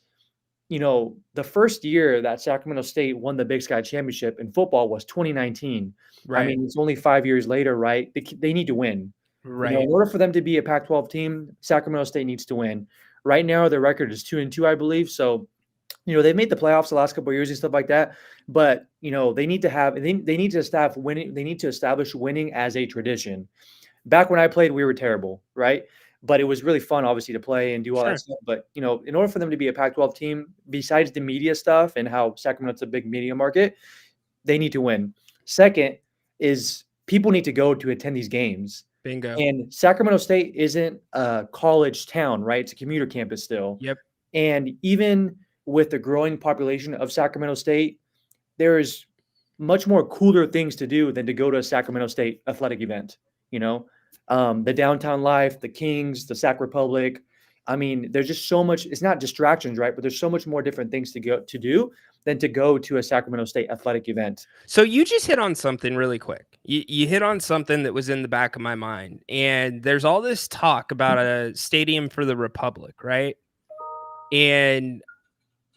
the first year that Sacramento State won the Big Sky Championship in football was 2019. Right. I mean, it's only 5 years later, right? They need to win. Right. In order for them to be a Pac-12 team, Sacramento State needs to win. Right now, their record is 2-2, I believe. So, they've made the playoffs the last couple of years and stuff like that. But they need to establish winning as a tradition. Back when I played, we were terrible, right? But it was really fun, obviously, to play and do all that stuff. But, in order for them to be a Pac-12 team, besides the media stuff and how Sacramento's a big media market, they need to win. Second is people need to go to attend these games. Bingo. And Sacramento State isn't a college town, right? It's a commuter campus still. Yep. And even with the growing population of Sacramento State, there's much more cooler things to do than to go to a Sacramento State athletic event, the downtown life, the Kings, the Sac Republic. I mean, there's just so much. It's not distractions, right? But there's so much more different things to do than to go to a Sacramento State athletic event. So you just hit on something really quick. You hit on something that was in the back of my mind. And there's all this talk about a stadium for the Republic, right? And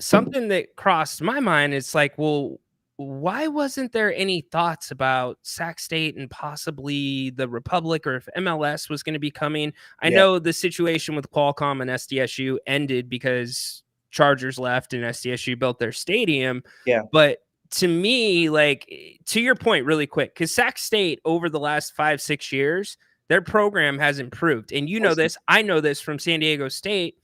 something that crossed my mind, it's like, well, why wasn't there any thoughts about Sac State and possibly the Republic, or if MLS was going to be coming? I Yeah. know the situation with Qualcomm and SDSU ended because Chargers left and SDSU built their stadium. Yeah. But to me, like, to your point really quick, because Sac State over the last 5-6 years, their program has improved. And you know Awesome. this, I know this from San Diego State.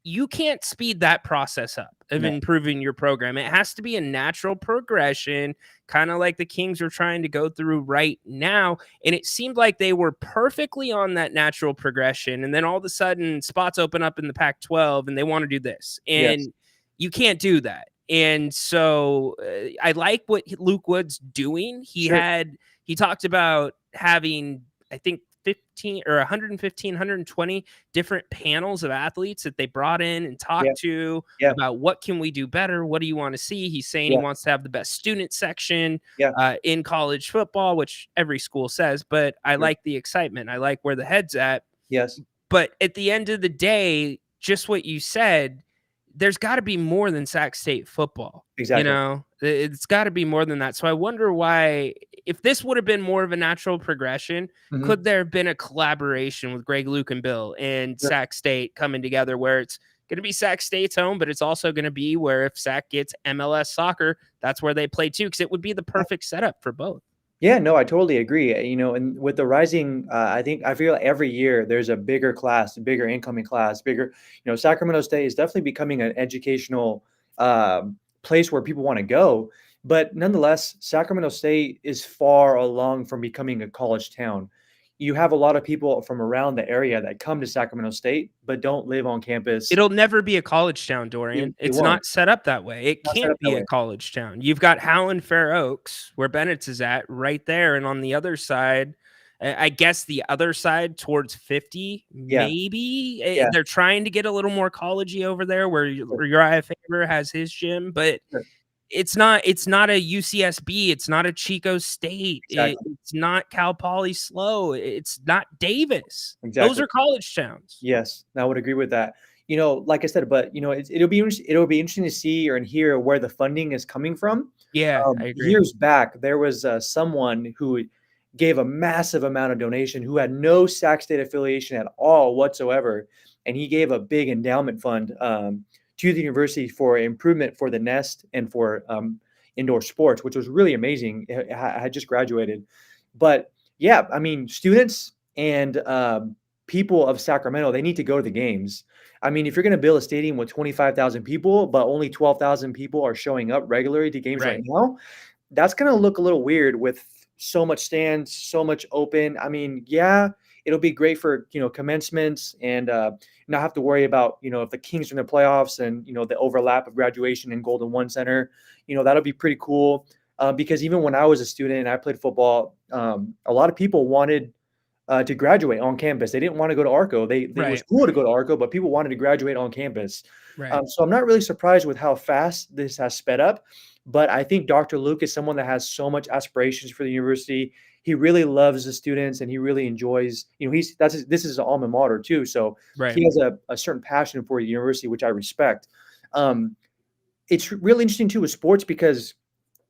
You can't speed that process up of No. improving your program. It has to be a natural progression, kind of like the Kings are trying to go through right now. And it seemed like they were perfectly on that natural progression. And then all of a sudden, spots open up in the Pac 12 and they want to do this. And Yes. you can't do that. And so I like what Luke Wood's doing. Sure. He talked about having, I think, 15 or 115, 120 different panels of athletes that they brought in and talked Yeah. to Yeah. about what can we do better? What do you want to see? He's saying he Yeah. wants to have the best student section Yeah. in college football, which every school says, but I Sure. like the excitement. I like where the head's at. Yes. But at the end of the day, just what you said, there's got to be more than Sac State football. Exactly. You know, it's got to be more than that. So I wonder why, if this would have been more of a natural progression, Mhm. could there have been a collaboration with Greg, Luke, and Bill and Sure. Sac State coming together where it's going to be Sac State's home, but it's also going to be where if Sac gets MLS soccer, that's where they play too, because it would be the perfect setup for both. Yeah, no, I totally agree. And with the rising, I feel like every year there's a bigger class, bigger incoming class, bigger. Sacramento State is definitely becoming an educational place where people want to go. But nonetheless, Sacramento State is far along from becoming a college town. You have a lot of people from around the area that come to Sacramento State, but don't live on campus. It'll never be a college town, Dorian. It It's won't. not set up that way. It Not set can't up that be way. a college town. You've got Howland Fair Oaks, where Bennett's is at, right there. And on the other side, I guess the other side towards 50, Yeah. maybe. Yeah. They're trying to get a little more collegey over there where Sure. Uriah Faber has his gym, but Sure. it's not a UCSB. It's not a Chico State. Exactly. It's not Cal Poly Slow. It's not Davis. Those Exactly. are college towns. Yes, I would agree with that. Like I said, but it'll be interesting to see or and hear where the funding is coming from. Yeah, I agree. Years back, there was someone who gave a massive amount of donation who had no Sac State affiliation at all whatsoever, and he gave a big endowment fund to the university for improvement for the nest and for indoor sports, which was really amazing. I had just graduated, but yeah, I mean, students and people of Sacramento, they need to go to the games. I mean, if you're going to build a stadium with 25,000 people, but only 12,000 people are showing up regularly to games right now, that's going to look a little weird with so much stands, so much open. I mean, yeah, it'll be great for, commencements and not have to worry about, if the Kings are in the playoffs and, the overlap of graduation and Golden One Center, that'll be pretty cool. Because even when I was a student and I played football, a lot of people wanted to graduate on campus. They didn't want to go to Arco. It was cool to go to Arco, but people wanted to graduate on campus. Right. So I'm not really surprised with how fast this has sped up. But I think Dr. Luke is someone that has so much aspirations for the university. He really loves the students and he really enjoys, this is his alma mater too. So he has a certain passion for the university, which I respect. It's really interesting too with sports because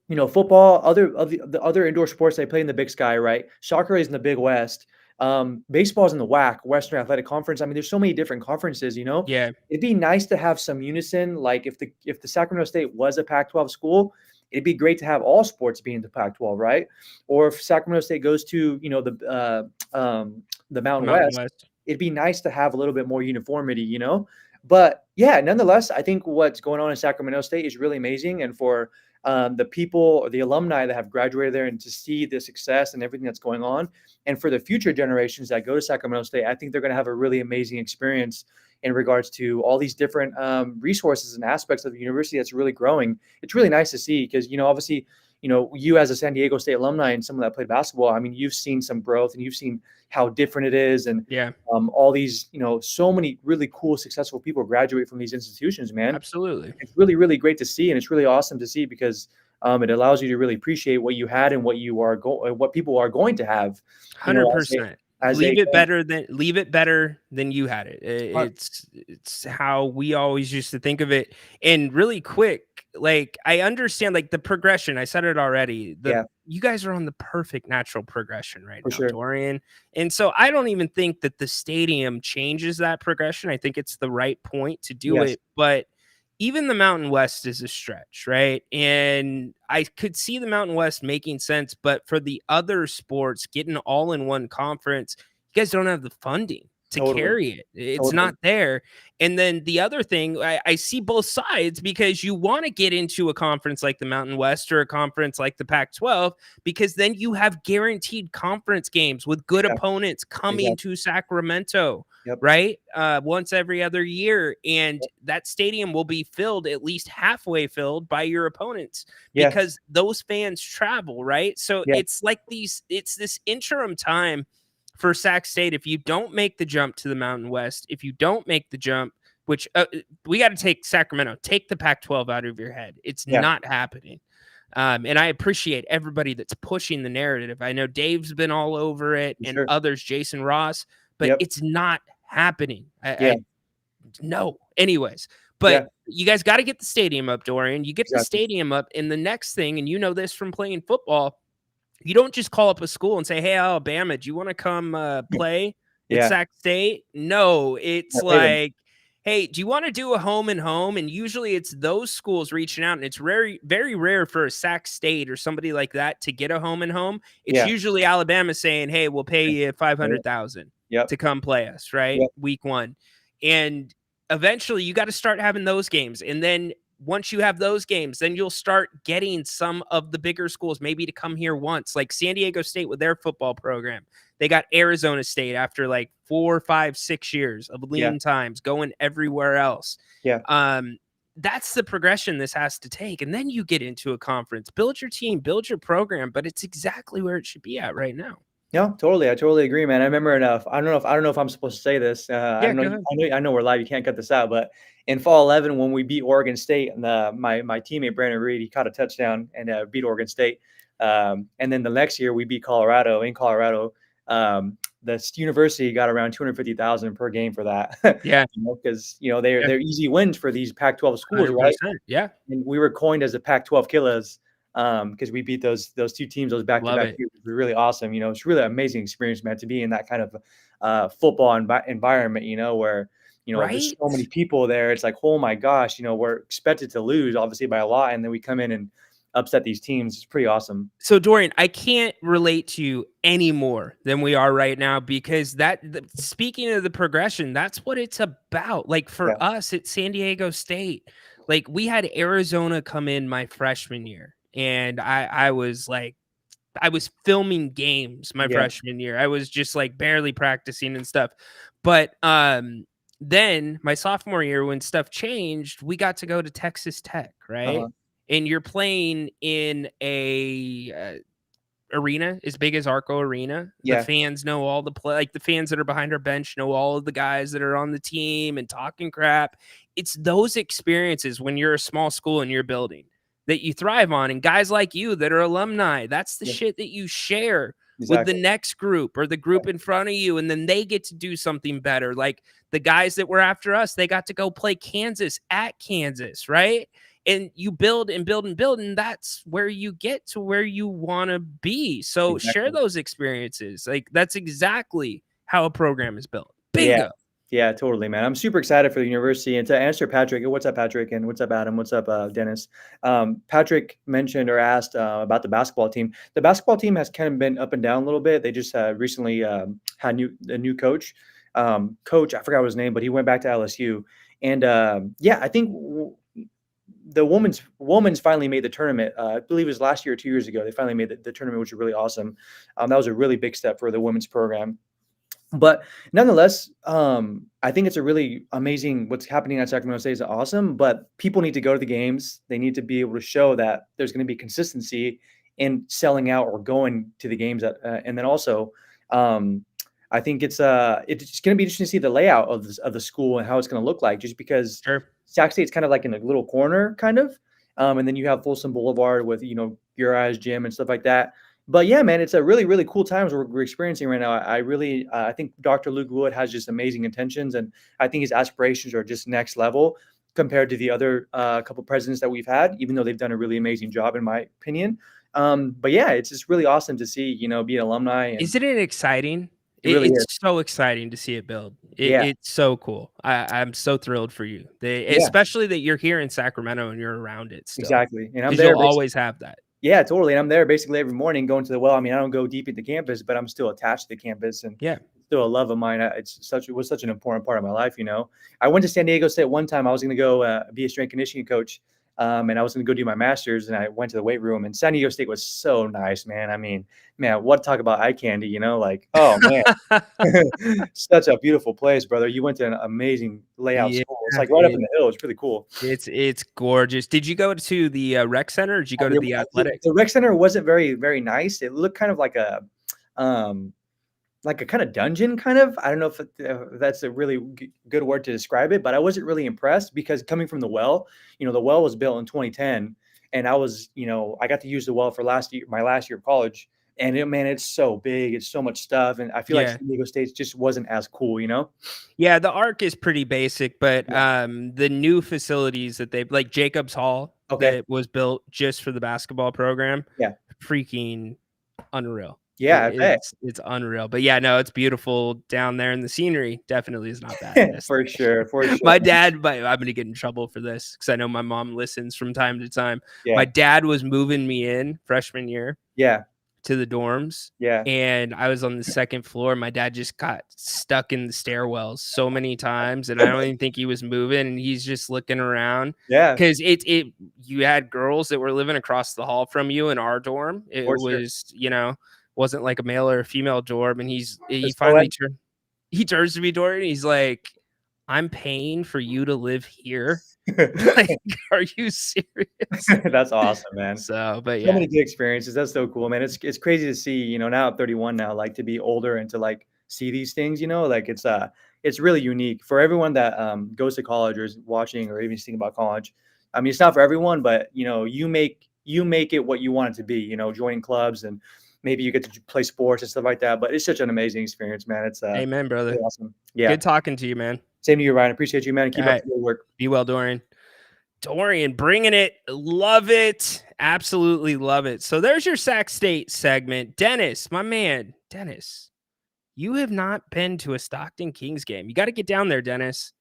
football, the other indoor sports they play in the Big Sky, right? Soccer is in the Big West. Baseball is in the WAC, Western Athletic Conference. I mean, there's so many different conferences, Yeah. It'd be nice to have some unison. Like if the Sacramento State was a Pac-12 school, it'd be great to have all sports be in the Pac-12, right? Or if Sacramento State goes to, the Mountain West, it'd be nice to have a little bit more uniformity, But yeah, nonetheless, I think what's going on in Sacramento State is really amazing. And for the people or the alumni that have graduated there and to see the success and everything that's going on. And for the future generations that go to Sacramento State, I think they're going to have a really amazing experience in regards to all these different resources and aspects of the university that's really growing. It's really nice to see because, obviously, you as a San Diego State alumni and someone that played basketball, I mean, you've seen some growth and you've seen how different it is. And all these, so many really cool, successful people graduate from these institutions, man. Absolutely. It's really, really great to see. And it's really awesome to see because it allows you to really appreciate what you had and what you are what people are going to have. 100%. leave it better than you had it. It's how we always used to think of it. And really quick, like I understand like the progression. I said it already. You guys are on the perfect natural progression right now, Dorian. And so I don't even think that the stadium changes that progression. I think it's the right point to do it. But even the Mountain West is a stretch, right? And I could see the Mountain West making sense, but for the other sports, getting all in one conference, you guys don't have the funding to carry it. It's not there. And then the other thing, I see both sides, because you want to get into a conference like the Mountain West or a conference like the Pac-12, because then you have guaranteed conference games with good opponents coming to Sacramento. Right? Once every other year. And that stadium will be filled, at least halfway filled, by your opponents because those fans travel, right? So it's like it's this interim time for Sac State. If you don't make the jump to the Mountain West, if you don't make the jump, which we got to take Sacramento, take the Pac-12 out of your head. It's not happening. And I appreciate everybody that's pushing the narrative. I know Dave's been all over it and others, Jason Ross, but it's not happening. No. Anyways, but you guys got to get the stadium up, Dorian. You get the stadium up, and the next thing, and you know this from playing football, you don't just call up a school and say, "Hey, Alabama, do you want to come play at Sac State?" No, it's like, "Hey, do you want to do a home and home?" And usually it's those schools reaching out, and it's very, very rare for a Sac State or somebody like that to get a home and home. It's usually Alabama saying, "Hey, we'll pay you $500,000 to come play us, right? Week 1." And eventually you got to start having those games. And then once you have those games, then you'll start getting some of the bigger schools maybe to come here once, like San Diego State with their football program. They got Arizona State after like 4, 5, 6 years of lean times going everywhere else. That's the progression this has to take. And then you get into a conference, build your team, build your program, but it's exactly where it should be at right now. Yeah, totally. I totally agree, man. I remember enough. I don't know if I'm supposed to say this. I know we're live. You can't cut this out. But in fall 11, when we beat Oregon State, and my teammate Brandon Reed, he caught a touchdown and beat Oregon State. And then the next year we beat Colorado in Colorado. The university got around $250,000 per game for that. Because they're easy wins for these Pac-12 schools, right? Yeah. And we were coined as the Pac-12 killers. Because we beat those two teams, those back-to-back years. It was really awesome. It's really an amazing experience, man, to be in that kind of football environment, where, there's so many people there. It's like, oh my gosh, we're expected to lose obviously by a lot. And then we come in and upset these teams. It's pretty awesome. So Dorian, I can't relate to you any more than we are right now, because speaking of the progression, that's what it's about. Like for us at San Diego State, like we had Arizona come in my freshman year. And I was filming games my freshman year. I was just like barely practicing and stuff. But then my sophomore year, when stuff changed, we got to go to Texas Tech, right? And you're playing in a arena as big as Arco Arena. The fans know all the the fans that are behind our bench know all of the guys that are on the team and talking crap. It's those experiences when you're a small school in your building that you thrive on. And guys like you that are alumni, that's the shit that you share with the next group or the group in front of you. And then they get to do something better. Like the guys that were after us, they got to go play Kansas at Kansas, right? And you build and build and build. And that's where you get to where you want to be. So share those experiences. Like that's exactly how a program is built. Bingo. Yeah, totally, man. I'm super excited for the university. And to answer Patrick, what's up, Patrick? And what's up, Adam? What's up, Dennis? Patrick mentioned or asked about the basketball team. The basketball team has kind of been up and down a little bit. They just recently had a new coach. Coach, I forgot his name, but he went back to LSU. And I think the women's finally made the tournament. I believe it was last year or 2 years ago. They finally made the tournament, which was really awesome. That was a really big step for the women's program. But nonetheless, I think it's a really amazing what's happening at Sacramento State is awesome, but people need to go to the games. They need to be able to show that there's going to be consistency in selling out or going to the games. And then also, I think it's going to be interesting to see the layout of the school and how it's going to look like, just because Sac State's kind of like in a little corner kind of. And then you have Folsom Boulevard with, Uriah's gym and stuff like that. But yeah, man, it's a really, really cool times we're experiencing right now. I really, I think Dr. Luke Wood has just amazing intentions, and I think his aspirations are just next level compared to the other couple presidents that we've had, even though they've done a really amazing job, in my opinion. But yeah, it's just really awesome to see, be an alumni. And Isn't it exciting? it really It's is. so exciting to see it build. Yeah, It's so cool. I'm so thrilled for you. yeah, Especially that you're here in Sacramento and you're around it still, exactly. And I'm because there you'll basically. always have that. Yeah, totally. And I'm there basically every morning going to the well. I mean, I don't go deep into campus, but I'm still attached to the campus and Yeah. still a love of mine. It was such an important part of my life. I went to San Diego State one time. I was going to go be a strength conditioning coach, and I was going to go do my master's. And I went to the weight room, and San Diego State was so nice, man. I mean, man, what talk about eye candy? Like, oh man, such a beautiful place, brother. You went to an amazing layout Yeah, school. It's like right up in the hill. It's really cool. it's gorgeous. Did you go to the rec center, or did you go to the athletic? The rec center wasn't very, very nice. It looked kind of like a kind of dungeon, kind of. I don't know if that's a really good word to describe it, but I wasn't really impressed because coming from the well, the well was built in 2010, and I got to use the well for my last year of college, and man, it's so big, it's so much stuff, and I feel like Yeah. San Diego State just wasn't as cool. Yeah, the arc is pretty basic, but Yeah. the new facilities that they like Jacobs Hall Okay. that was built just for the basketball program, Yeah. freaking unreal. Yeah, I bet. It's unreal. But yeah, no, it's beautiful down there, and the scenery definitely is not bad. For sure, for sure. My dad, I'm gonna get in trouble for this because I know my mom listens from time to time. Yeah. My dad was moving me in freshman year. Yeah. To the dorms. Yeah. And I was on the second floor. My dad just got stuck in the stairwells so many times, and I don't even think he was moving, and he's just looking around. Yeah. Because you had girls that were living across the hall from you in our dorm. It For sure. was, wasn't like a male or a female dorm. And he That's finally turns to me, Dorian, and he's like, I'm paying for you to live here. Like, are you serious? That's awesome, man. So, but So yeah. many good experiences. That's so cool, man. It's crazy to see, now I'm 31 now, like to be older and to like see these things, like it's really unique for everyone that goes to college or is watching or even thinking about college. I mean, it's not for everyone, but you make it what you want it to be, joining clubs and maybe you get to play sports and stuff like that. But it's such an amazing experience, man. It's Amen, brother. really awesome. Yeah. Good talking to you, man. Same to you, Ryan. Appreciate you, man. Keep up the good work. Be well, Dorian. Dorian, bringing it. Love it. Absolutely love it. So there's your Sac State segment. Dennis, my man. Dennis, you have not been to a Stockton Kings game. You got to get down there, Dennis.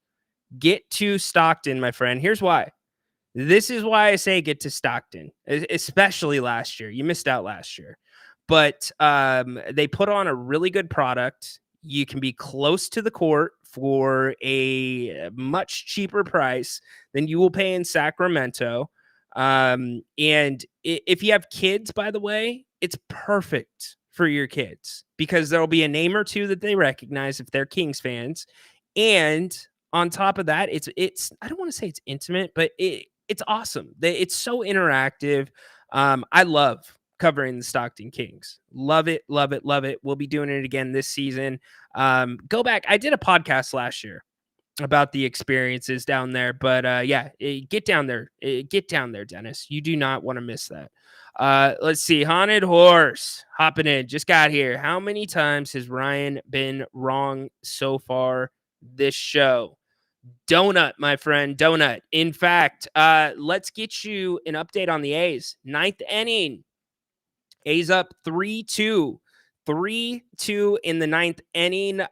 Get to Stockton, my friend. Here's why. This is why I say get to Stockton, especially last year. You missed out last year. But they put on a really good product. You can be close to the court for a much cheaper price than you will pay in Sacramento. And if you have kids, by the way, it's perfect for your kids because there'll be a name or two that they recognize if they're Kings fans. And on top of that, it's I don't want to say it's intimate, but it's awesome. It's so interactive. I love covering the Stockton Kings. Love it, love it, love it. We'll be doing it again this season. Go back. I did a podcast last year about the experiences down there, but get down there. Get down there, Dennis. You do not want to miss that. Let's see. Haunted Horse hopping in. Just got here. How many times has Ryan been wrong so far this show? Donut, my friend, donut. In fact, let's get you an update on the A's. 9th inning. A's up 3-2. 3-2 in the 9th inning.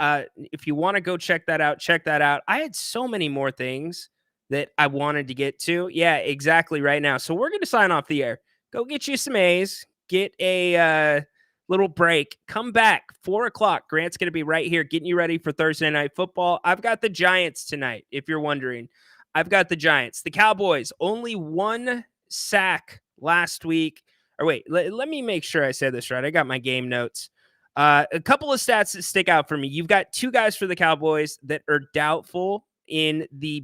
If you want to go check that out, check that out. I had so many more things that I wanted to get to. Yeah, exactly right now. So we're going to sign off the air. Go get you some A's. Get a little break. Come back. 4 o'clock. Grant's going to be right here getting you ready for Thursday Night Football. I've got the Giants tonight, if you're wondering. I've got the Giants. The Cowboys, only 1 sack last week. Or wait, let me make sure I said this right. I got my game notes. A couple of stats that stick out for me. You've got 2 guys for the Cowboys that are doubtful in the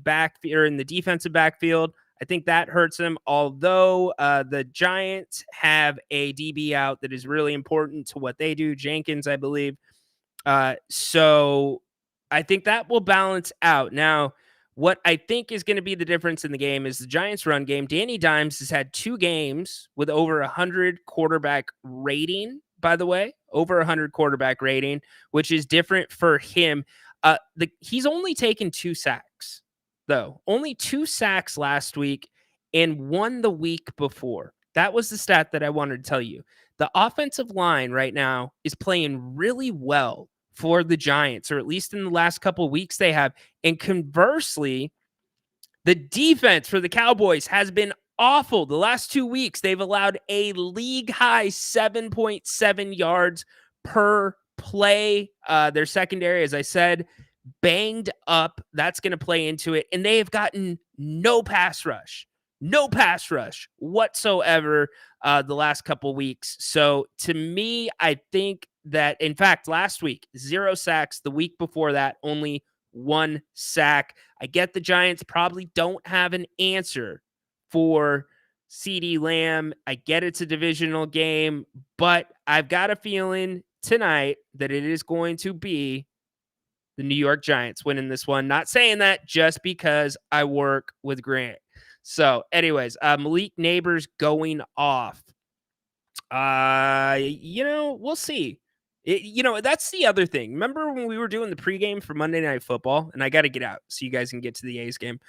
or in the defensive backfield. I think that hurts them. Although the Giants have a DB out that is really important to what they do, Jenkins, I believe. So I think that will balance out. Now, What I think is going to be the difference in the game is the Giants' run game. Danny Dimes has had 2 games with over 100 quarterback rating, by the way, over 100 quarterback rating, which is different for him. He's only taken 2 sacks, though. Only 2 sacks last week and 1 the week before. That was the stat that I wanted to tell you. The offensive line right now is playing really well for the Giants, or at least in the last couple of weeks they have. And conversely, the defense for the Cowboys has been awful. The last 2 weeks, they've allowed a league high 7.7 yards per play. Their secondary, as I said, banged up. That's going to play into it. And they have gotten no pass rush whatsoever the last couple weeks. So to me, I think that, in fact, last week, 0 sacks. The week before that, only 1 sack. I get the Giants probably don't have an answer for CeeDee Lamb. I get it's a divisional game, but I've got a feeling tonight that it is going to be the New York Giants winning this one. Not saying that just because I work with Grant. So anyways, Malik Neighbors going off. We'll see. That's the other thing. Remember when we were doing the pregame for Monday Night Football? And I got to get out so you guys can get to the A's game.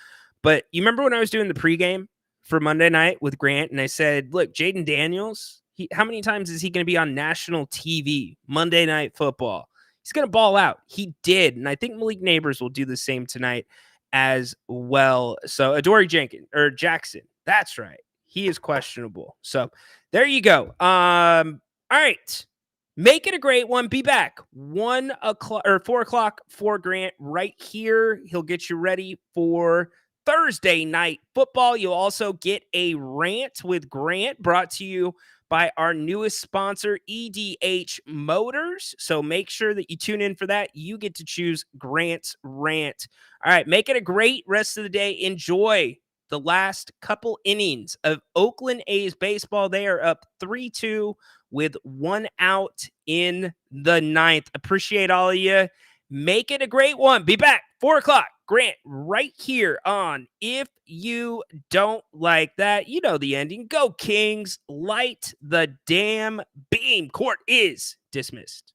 But you remember when I was doing the pregame for Monday night with Grant, and I said, look, Jaden Daniels, how many times is he going to be on national TV, Monday Night Football? He's going to ball out. He did. And I think Malik Neighbors will do the same tonight as well. So Adoree Jackson. That's right. He is questionable. So there you go. All right. Make it a great one. Be back 1 o'clock or 4 o'clock for Grant right here. He'll get you ready for Thursday night football. You'll also get a rant with Grant brought to you by our newest sponsor, EDH Motors. So make sure that you tune in for that. You get to choose Grant's rant. All right, make it a great rest of the day. Enjoy the last couple innings of Oakland A's baseball. They are up 3-2 with 1 out in the 9th. Appreciate all of you. Make it a great one. Be back 4 o'clock. Grant right here on If You Don't Like That. You know the ending. Go Kings. Light the damn beam. Court is dismissed.